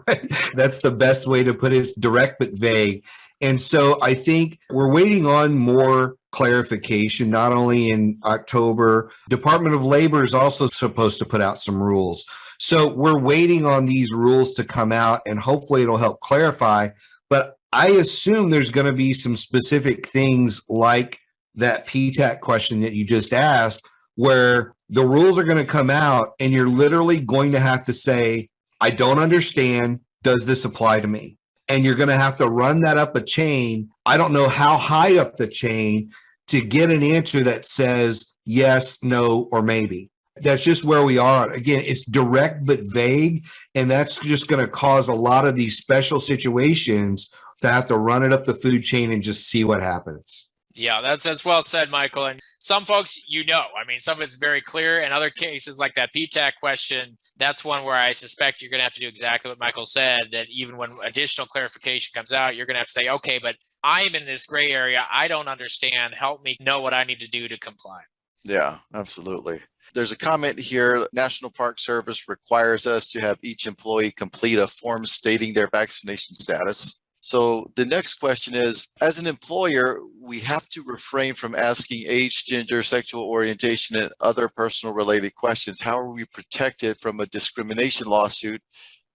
Right? That's the best way to put it. It's direct but vague. And so I think we're waiting on more clarification, not only in October. Department of Labor is also supposed to put out some rules. So we're waiting on these rules to come out, and hopefully it'll help clarify. But I assume there's going to be some specific things like that PTAC question that you just asked, where the rules are going to come out and you're literally going to have to say, I don't understand. Does this apply to me? And you're going to have to run that up a chain. I don't know how high up the chain to get an answer that says yes, no, or maybe. That's just where we are. Again, it's direct but vague, and that's just going to cause a lot of these special situations to have to run it up the food chain and just see what happens. Yeah, that's well said, Michael. And some folks, I mean, some of it's very clear. In other cases, like that PTAC question, that's one where I suspect you're going to have to do exactly what Michael said, that even when additional clarification comes out, you're going to have to say, okay, but I'm in this gray area. I don't understand. Help me know what I need to do to comply. Yeah, absolutely. There's a comment here. National Park Service requires us to have each employee complete a form stating their vaccination status. So the next question is, as an employer, we have to refrain from asking age, gender, sexual orientation, and other personal related questions. How are we protected from a discrimination lawsuit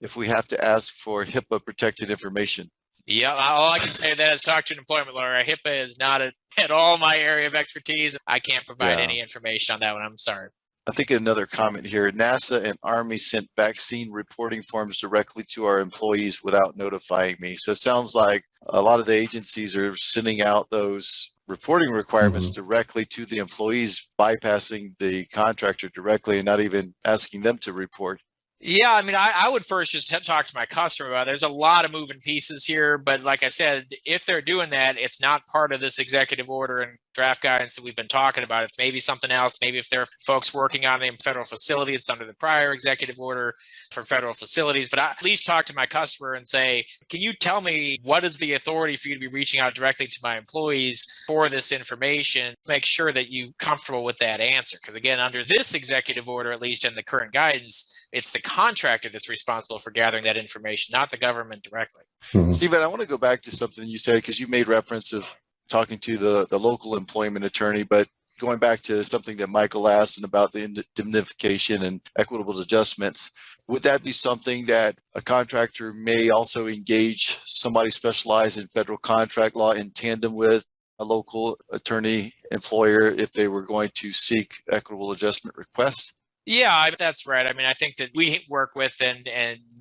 if we have to ask for HIPAA protected information? Yeah, all I can say to that is talk to an employment lawyer. HIPAA is not at all my area of expertise. I can't provide any information on that one. I'm sorry. I think another comment here, NASA and Army sent vaccine reporting forms directly to our employees without notifying me. So it sounds like a lot of the agencies are sending out those reporting requirements directly to the employees, bypassing the contractor directly and not even asking them to report. Yeah, I mean, I would first just talk to my customer about it. There's a lot of moving pieces here, but like I said, if they're doing that, it's not part of this executive order and draft guidance that we've been talking about. It's maybe something else. Maybe if there are folks working on a federal facility, it's under the prior executive order for federal facilities. But I at least talk to my customer and say, can you tell me what is the authority for you to be reaching out directly to my employees for this information? Make sure that you're comfortable with that answer. Because again, under this executive order, at least in the current guidance, it's the contractor that's responsible for gathering that information, not the government directly. Steven, I want to go back to something you said, because you made reference of talking to the local employment attorney, but going back to something that Michael asked and about the indemnification and equitable adjustments, would that be something that a contractor may also engage somebody specialized in federal contract law in tandem with a local attorney employer if they were going to seek equitable adjustment requests? Yeah, that's right. I mean, I think that we work with, and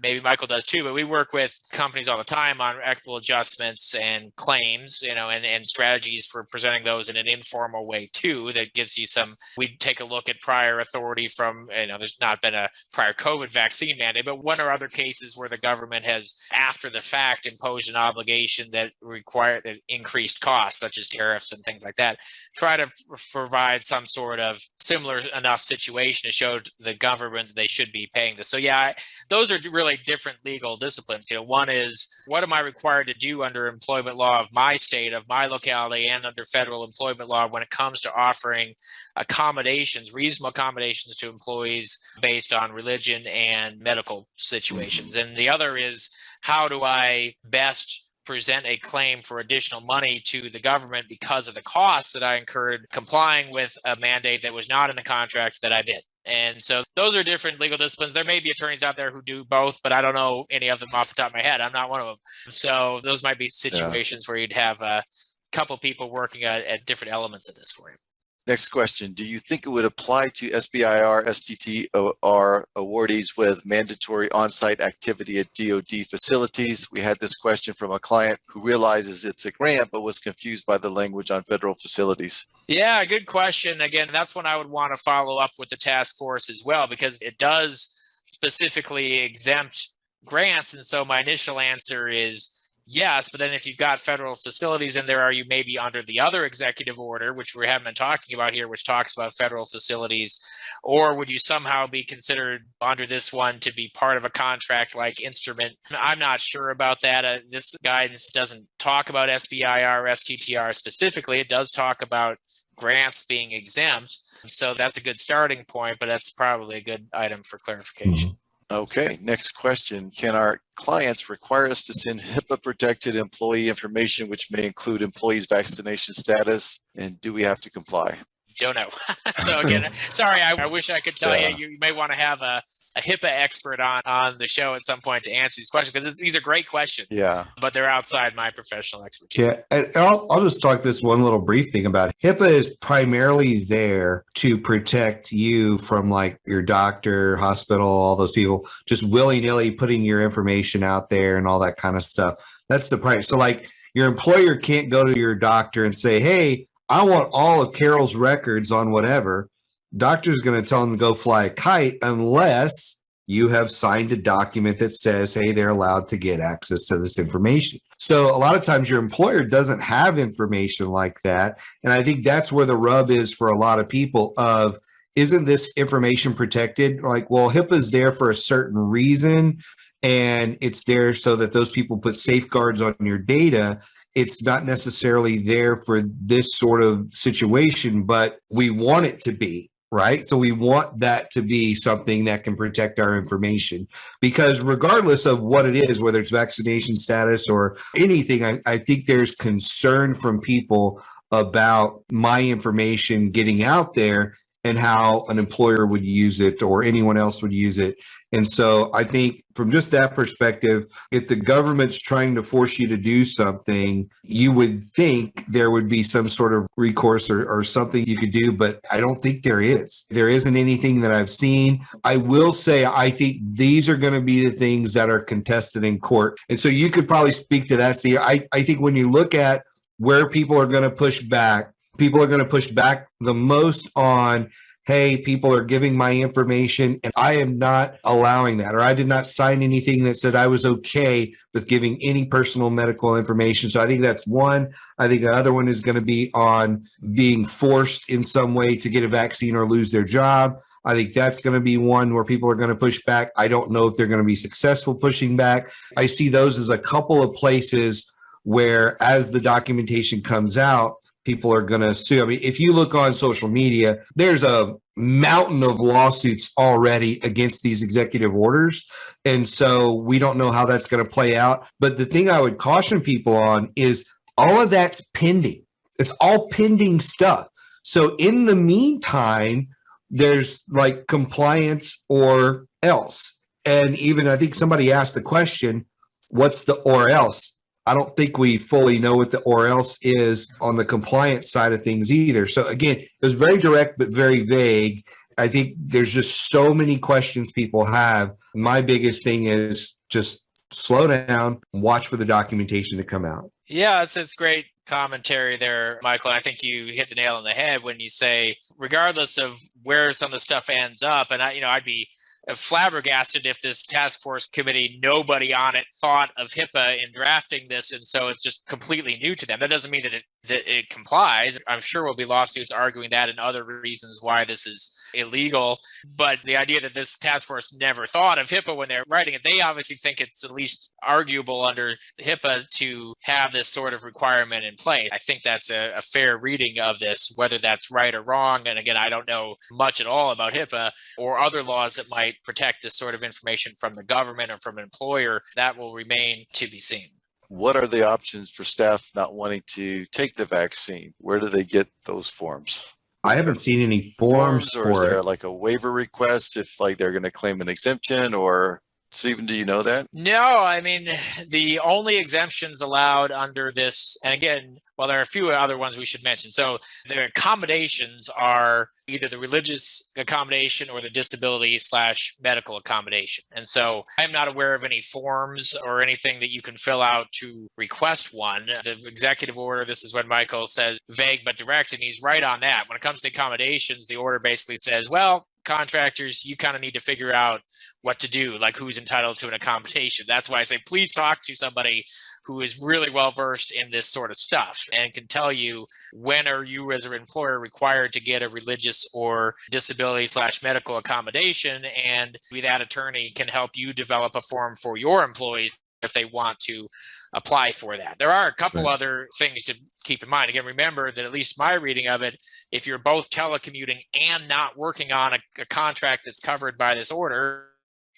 maybe Michael does too, but we work with companies all the time on equitable adjustments and claims, and strategies for presenting those in an informal way too. That gives you we take a look at prior authority from, there's not been a prior COVID vaccine mandate, but one or other cases where the government has, after the fact, imposed an obligation that required that increased costs, such as tariffs and things like that. Try to provide some sort of similar enough situation to show the government that they should be paying this. So yeah, those are really different legal disciplines. One is, what am I required to do under employment law of my state, of my locality, and under federal employment law when it comes to offering accommodations, reasonable accommodations to employees based on religion and medical situations. And the other is, how do I best present a claim for additional money to the government because of the costs that I incurred complying with a mandate that was not in the contract that I did. And so those are different legal disciplines. There may be attorneys out there who do both, but I don't know any of them off the top of my head. I'm not one of them. So those might be situations where you'd have a couple people working at different elements of this for you. Next question. Do you think it would apply to SBIR, STTR awardees with mandatory on-site activity at DoD facilities? We had this question from a client who realizes it's a grant, but was confused by the language on federal facilities. Yeah, good question. Again, that's one I would want to follow up with the task force as well, because it does specifically exempt grants. And so my initial answer is yes, but then if you've got federal facilities in there, are you maybe under the other executive order, which we haven't been talking about here, which talks about federal facilities, or would you somehow be considered under this one to be part of a contract-like instrument? I'm not sure about that. This guidance doesn't talk about SBIR or STTR specifically. It does talk about grants being exempt. So that's a good starting point, but that's probably a good item for clarification. Okay, next question. Can our clients require us to send HIPAA-protected employee information, which may include employees' vaccination status, and do we have to comply? Don't know. So again, sorry, I wish I could tell you. You may want to have a HIPAA expert on the show at some point to answer these questions, because these are great questions. Yeah, but they're outside my professional expertise. Yeah, and I'll just talk this one little brief thing about it. HIPAA is primarily there to protect you from like your doctor, hospital, all those people just willy-nilly putting your information out there and all that kind of stuff. That's the price. So like your employer can't go to your doctor and say, hey, I want all of Carroll's records on whatever. Doctor's going to tell them to go fly a kite unless you have signed a document that says, hey, they're allowed to get access to this information. So a lot of times your employer doesn't have information like that. And I think that's where the rub is for a lot of people of, isn't this information protected? Like, well, HIPAA is there for a certain reason, and it's there so that those people put safeguards on your data. It's not necessarily there for this sort of situation, but we want it to be, right? So we want that to be something that can protect our information, because regardless of what it is, whether it's vaccination status or anything, I think there's concern from people about my information getting out there and how an employer would use it or anyone else would use it. And so I think from just that perspective, if the government's trying to force you to do something, you would think there would be some sort of recourse or something you could do, but I don't think there is. There isn't anything that I've seen. I will say, I think these are going to be the things that are contested in court. And so you could probably speak to that. See, I think when you look at where people are going to push back, people are going to push back the most on, hey, people are giving my information and I am not allowing that, or I did not sign anything that said I was okay with giving any personal medical information. So I think that's one. I think the other one is going to be on being forced in some way to get a vaccine or lose their job. I think that's going to be one where people are going to push back. I don't know if they're going to be successful pushing back. I see those as a couple of places where, as the documentation comes out, people are going to sue. I mean, if you look on social media, there's a mountain of lawsuits already against these executive orders. And so we don't know how that's going to play out. But the thing I would caution people on is all of that's pending. It's all pending stuff. So in the meantime, there's like compliance or else. And even I think somebody asked the question, what's the or else? I don't think we fully know what the or else is on the compliance side of things either. So again, it was very direct, but very vague. I think there's just so many questions people have. My biggest thing is just slow down, watch for the documentation to come out. Yeah, it's great commentary there, Michael. I think you hit the nail on the head when you say, regardless of where some of the stuff ends up, and I'd be flabbergasted if this task force committee, nobody on it thought of HIPAA in drafting this, and so it's just completely new to them. That doesn't mean that it complies. I'm sure will be lawsuits arguing that and other reasons why this is illegal. But the idea that this task force never thought of HIPAA when they're writing it, they obviously think it's at least arguable under HIPAA to have this sort of requirement in place. I think that's a fair reading of this, whether that's right or wrong. And again, I don't know much at all about HIPAA or other laws that might protect this sort of information from the government or from an employer. That will remain to be seen. What are the options for staff not wanting to take the vaccine? Where do they get those forms? I haven't seen any forms or for is there it. like a waiver request if like they're going to claim an exemption? Or Stephen, do you know that? No, I mean, the only exemptions allowed under this, and again, well, there are a few other ones we should mention. So the accommodations are either the religious accommodation or the disability/medical accommodation. And so I'm not aware of any forms or anything that you can fill out to request one. The executive order, this is what Michael says, vague but direct, and he's right on that. When it comes to accommodations, the order basically says, well, contractors, you kind of need to figure out what to do, like who's entitled to an accommodation. That's why I say, please talk to somebody who is really well versed in this sort of stuff and can tell you when are you as an employer required to get a religious or disability/medical accommodation, and that attorney can help you develop a form for your employees if they want to apply for that. There are a couple other things to keep in mind. Again, remember that at least my reading of it, if you're both telecommuting and not working on a contract that's covered by this order,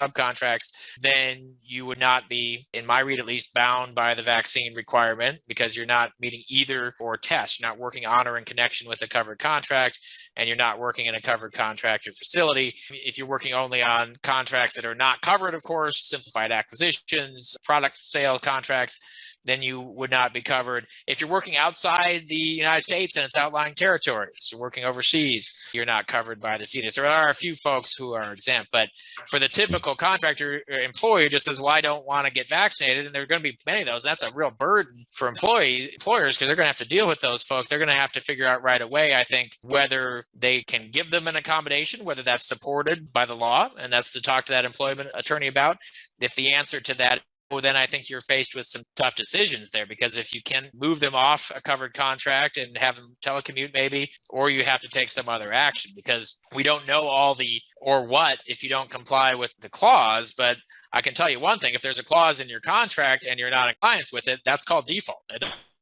subcontracts, then you would not be, in my read at least, bound by the vaccine requirement because you're not meeting either or test. You're not working on or in connection with a covered contract, and you're not working in a covered contract or facility. If you're working only on contracts that are not covered, of course, simplified acquisitions, product sales contracts, then you would not be covered. If you're working outside the United States and it's outlying territories, you're working overseas, you're not covered by this either. So there are a few folks who are exempt, but for the typical contractor or employee who just says, well, I don't want to get vaccinated, and there are going to be many of those, that's a real burden for employers because they're going to have to deal with those folks. They're going to have to figure out right away, I think, whether they can give them an accommodation, whether that's supported by the law, and that's to talk to that employment attorney about. If the answer to that, well, then I think you're faced with some tough decisions there, because if you can move them off a covered contract and have them telecommute maybe, or you have to take some other action, because we don't know all the or what if you don't comply with the clause. But I can tell you one thing, if there's a clause in your contract and you're not in compliance with it, that's called default.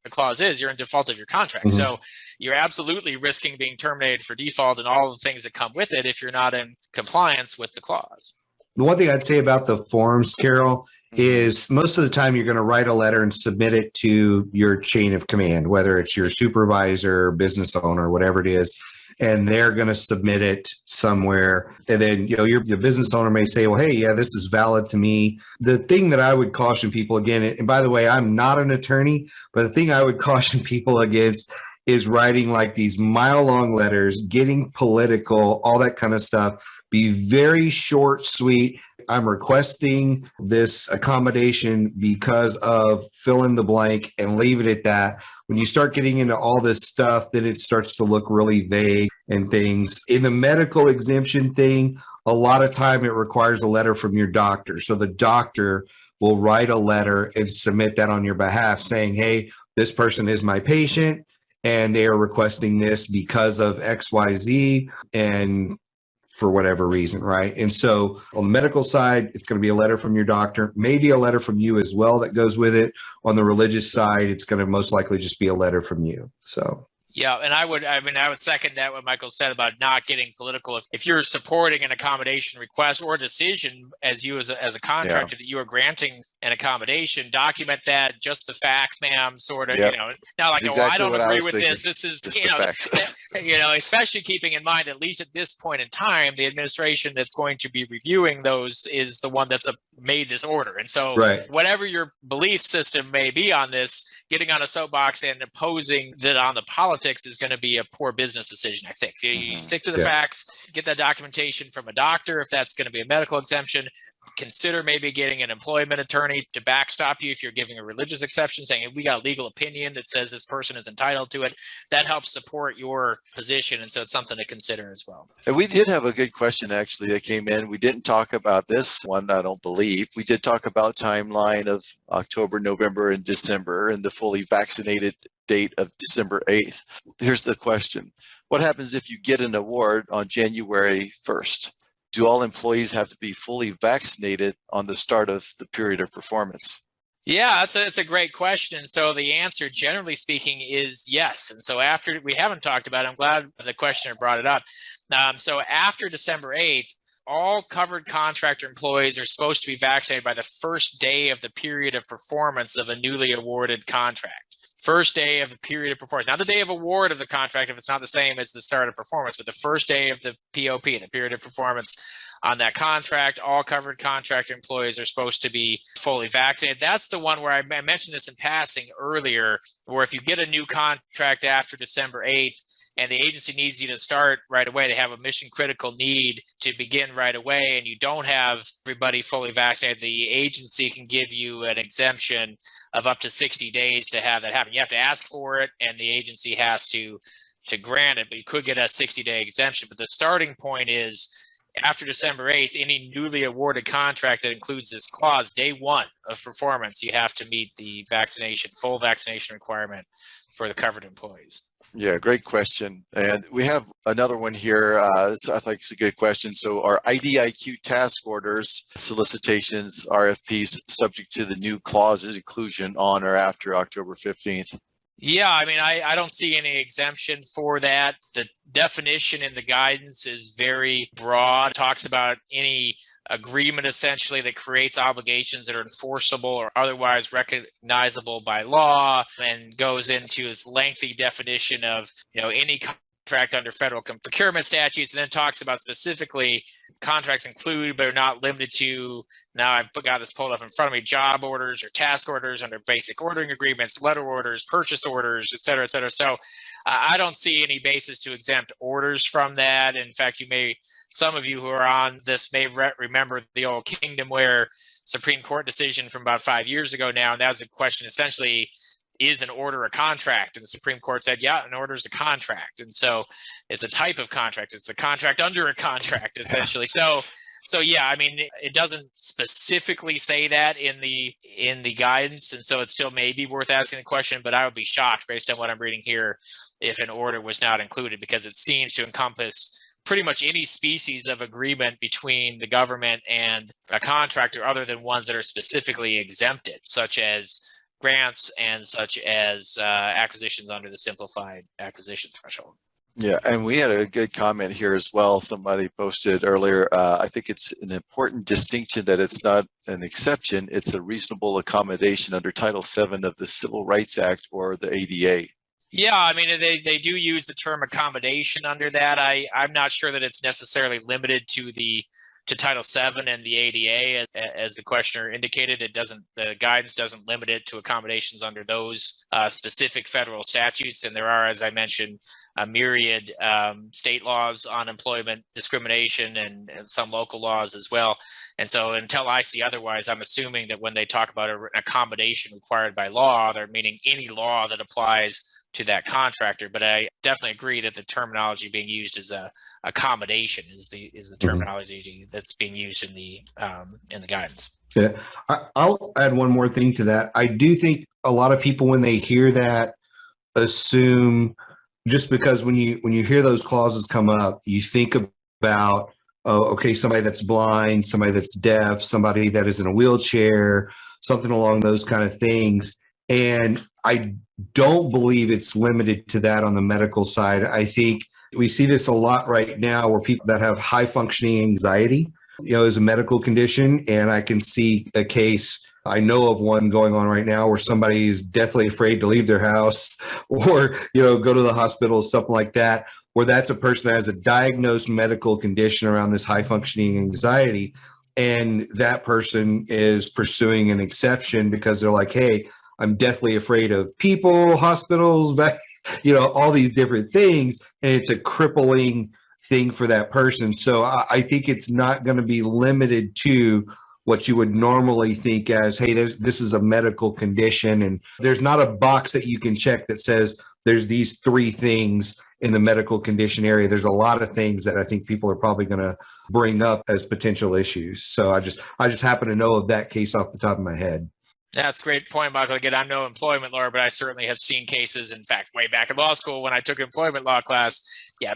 The clause is you're in default of your contract. Mm-hmm. So you're absolutely risking being terminated for default and all the things that come with it if you're not in compliance with the clause. The one thing I'd say about the forms, Carroll, is most of the time you're going to write a letter and submit it to your chain of command, whether it's your supervisor, business owner, whatever it is, and they're going to submit it somewhere. And then, your business owner may say, well, hey, yeah, this is valid to me. The thing that I would caution people again, and by the way, I'm not an attorney, but the thing I would caution people against is writing like these mile-long letters, getting political, all that kind of stuff. Be very short, sweet. I'm requesting this accommodation because of fill in the blank, and leave it at that. When you start getting into all this stuff, then it starts to look really vague and things. In the medical exemption thing, a lot of time it requires a letter from your doctor. So the doctor will write a letter and submit that on your behalf saying, hey, this person is my patient and they are requesting this because of XYZ and for whatever reason, right? And so on the medical side, it's going to be a letter from your doctor, maybe a letter from you as well that goes with it. On the religious side, it's going to most likely just be a letter from you. So yeah, and I would second that what Michael said about not getting political. If you're supporting an accommodation request or decision as a contractor that you are granting an accommodation, document that, just the facts, ma'am, sort of, not like, I don't agree with this. This is, especially keeping in mind, at least at this point in time, the administration that's going to be reviewing those is the one that's made this order. And so Right. whatever your belief system may be on this, getting on a soapbox and opposing that on the politics is going to be a poor business decision, I think. You stick to the facts, get that documentation from a doctor if that's going to be a medical exemption. Consider maybe getting an employment attorney to backstop you if you're giving a religious exception, saying we got a legal opinion that says this person is entitled to it. That helps support your position. And so it's something to consider as well. And we did have a good question actually that came in. We didn't talk about this one, I don't believe. We did talk about timeline of October, November, and December, and the fully vaccinated date of December 8th. Here's the question. What happens if you get an award on January 1st? Do all employees have to be fully vaccinated on the start of the period of performance? Yeah, that's a great question. So the answer, generally speaking, is yes. And so after, we haven't talked about it, I'm glad the questioner brought it up. So after December 8th, all covered contractor employees are supposed to be vaccinated by the first day of the period of performance of a newly awarded contract. First day of the period of performance, not the day of award of the contract if it's not the same as the start of performance, but the first day of the POP, the period of performance on that contract. All covered contractor employees are supposed to be fully vaccinated. That's the one where I mentioned this in passing earlier, where if you get a new contract after December 8th, and the agency needs you to start right away, they have a mission critical need to begin right away, and you don't have everybody fully vaccinated, the agency can give you an exemption of up to 60 days to have that happen. You have to ask for it, and the agency has to grant it, but you could get a 60-day exemption. But the starting point is after December 8th, any newly awarded contract that includes this clause, day one of performance, you have to meet the full vaccination requirement for the covered employees. Yeah, great question. And we have another one here. This I think is a good question. So are IDIQ task orders, solicitations, RFPs subject to the new clauses inclusion on or after October 15th? Yeah, I mean, I don't see any exemption for that. The definition in the guidance is very broad. It talks about any agreement essentially that creates obligations that are enforceable or otherwise recognizable by law, and goes into this lengthy definition of any contract under federal procurement statutes, and then talks about specifically contracts include but are not limited to, now I've got this pulled up in front of me, job orders or task orders under basic ordering agreements, letter orders, purchase orders, et cetera, et cetera. So I don't see any basis to exempt orders from that. In fact, some of you who are on this may remember the old Kingdomware Supreme Court decision from about 5 years ago now, and that was a question essentially, is an order a contract? And the Supreme Court said, yeah, an order is a contract. And so it's a type of contract. It's a contract under a contract, essentially. So yeah, I mean, it doesn't specifically say that in the guidance, and so it still may be worth asking the question, but I would be shocked based on what I'm reading here if an order was not included, because it seems to encompass pretty much any species of agreement between the government and a contractor other than ones that are specifically exempted, such as grants and such as acquisitions under the simplified acquisition threshold. Yeah, and we had a good comment here as well. Somebody posted earlier, I think it's an important distinction that it's not an exception, it's a reasonable accommodation under Title VII of the Civil Rights Act or the ADA. Yeah, I mean, they do use the term accommodation under that. I'm not sure that it's necessarily limited to Title VII and the ADA, as the questioner indicated. The guidance doesn't limit it to accommodations under those specific federal statutes. And there are, as I mentioned, a myriad state laws on employment discrimination and some local laws as well. And so until I see otherwise, I'm assuming that when they talk about an accommodation required by law, they're meaning any law that applies to that contractor. But I definitely agree that the terminology being used as a accommodation is the terminology that's being used in the guidance. Yeah, I'll add one more thing to that. I do think a lot of people, when they hear that, assume, just because when you hear those clauses come up, you think about, oh, okay, somebody that's blind, somebody that's deaf, somebody that is in a wheelchair, something along those kind of things. And I don't believe it's limited to that on the medical side. I think we see this a lot right now where people that have high functioning anxiety, is a medical condition. And I can see a case, I know of one going on right now where somebody is deathly afraid to leave their house or, go to the hospital, something like that, where that's a person that has a diagnosed medical condition around this high functioning anxiety. and that person is pursuing an exception because they're like, hey, I'm deathly afraid of people, hospitals, all these different things. And it's a crippling thing for that person. So I think it's not going to be limited to what you would normally think as, hey, this is a medical condition. And there's not a box that you can check that says there's these 3 things in the medical condition area. There's a lot of things that I think people are probably going to bring up as potential issues. So I just happen to know of that case off the top of my head. That's a great point, Michael. Again, I'm no employment lawyer, but I certainly have seen cases. In fact, way back in law school when I took an employment law class,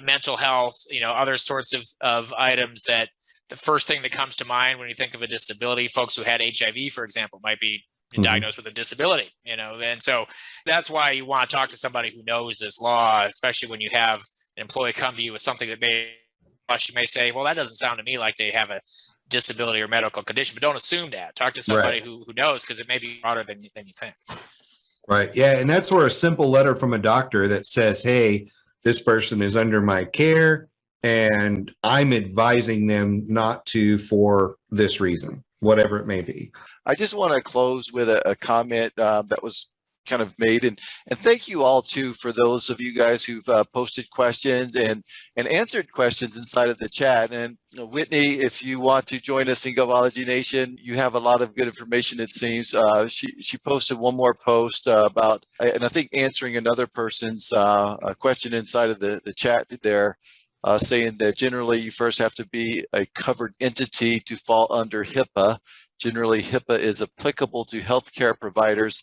mental health, other sorts of items that the first thing that comes to mind when you think of a disability, folks who had HIV, for example, might be diagnosed with a disability, and so that's why you want to talk to somebody who knows this law, especially when you have an employee come to you with something that you may say, well, that doesn't sound to me like they have a disability or medical condition, but don't assume that. Talk to somebody who knows, because it may be broader than you think. Right. Yeah. And that's where a simple letter from a doctor that says, hey, this person is under my care and I'm advising them not to for this reason, whatever it may be. I just want to close with a comment that was kind of made, and thank you all too for those of you guys who've posted questions and answered questions inside of the chat. And Whitney, if you want to join us in Govology Nation, you have a lot of good information, it seems. She posted one more post about, and I think answering another person's question inside of the chat there, saying that generally you first have to be a covered entity to fall under HIPAA. Generally, HIPAA is applicable to healthcare providers,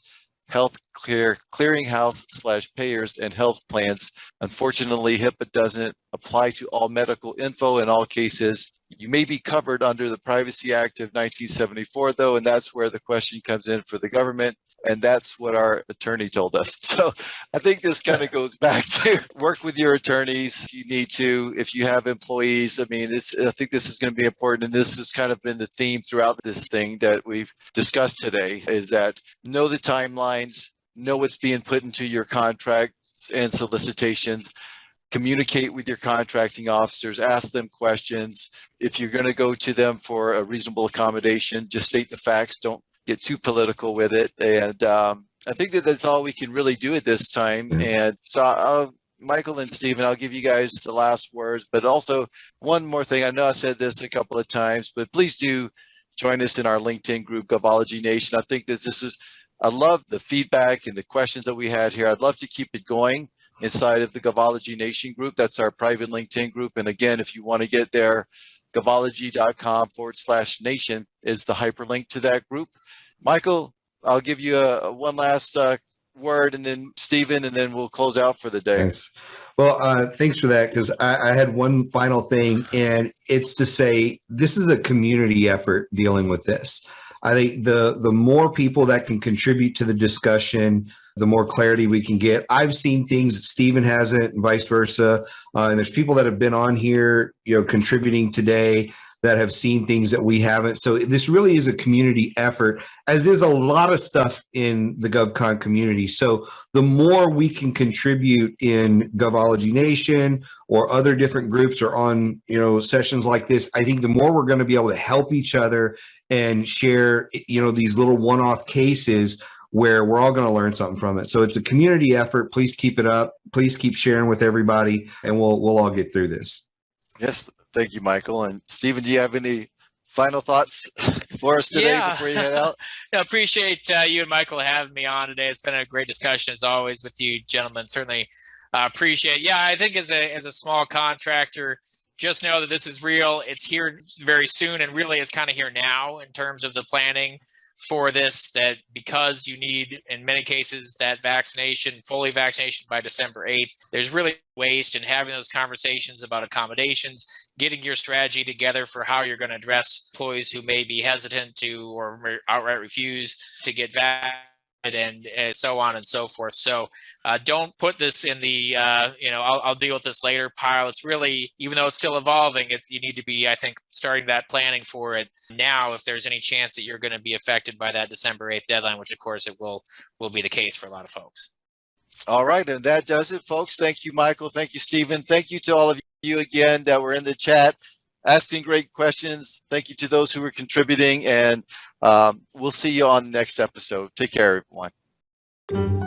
health clearinghouse/payers, and health plans. Unfortunately, HIPAA doesn't apply to all medical info in all cases. You may be covered under the Privacy Act of 1974, though, and that's where the question comes in for the government. And that's what our attorney told us. So I think this kind of goes back to work with your attorneys if you need to, if you have employees. I mean, I think this is going to be important. And this has kind of been the theme throughout this thing that we've discussed today, is that know the timelines, know what's being put into your contracts and solicitations, communicate with your contracting officers, ask them questions. If you're going to go to them for a reasonable accommodation, just state the facts. Don't get too political with it. And I think that's all we can really do at this time. And so Michael and Steven, I'll give you guys the last words, but also one more thing. I know I said this a couple of times, but please do join us in our LinkedIn group, Govology Nation. I think that I love the feedback and the questions that we had here. I'd love to keep it going inside of the Govology Nation group. That's our private LinkedIn group. And again, if you want to get there, govology.com/nation is the hyperlink to that group. Michael, I'll give you one last word, and then Steven, and then we'll close out for the day. Thanks. Well, thanks for that, because I had one final thing, and it's to say this is a community effort dealing with this. I think the more people that can contribute to the discussion, the more clarity we can get. I've seen things that Steven hasn't, and vice versa. And there's people that have been on here, contributing today that have seen things that we haven't. So this really is a community effort, as is a lot of stuff in the GovCon community. So the more we can contribute in Govology Nation or other different groups or on, sessions like this, I think the more we're going to be able to help each other and share, these little one-off cases where we're all going to learn something from it. So it's a community effort. Please keep it up. Please keep sharing with everybody, and we'll all get through this. Yes. Thank you, Michael. And Steven, do you have any final thoughts for us today before you head out? I appreciate you and Michael having me on today. It's been a great discussion as always with you gentlemen. Certainly appreciate it. Yeah, I think as a small contractor, just know that this is real. It's here very soon, and really it's kind of here now in terms of the planning for this, that because you need, in many cases, that fully vaccination by December 8th, there's really waste in having those conversations about accommodations, getting your strategy together for how you're going to address employees who may be hesitant to or outright refuse to get vaccinated, and so on and so forth. So don't put this in the, I'll deal with this later pile. It's really, even though it's still evolving, you need to be, I think, starting that planning for it now if there's any chance that you're going to be affected by that December 8th deadline, which of course it will be the case for a lot of folks. All right. And that does it, folks. Thank you, Michael. Thank you, Steven. Thank you to all of you again that were in the chat. asking great questions. Thank you to those who are contributing, and we'll see you on the next episode. Take care, everyone.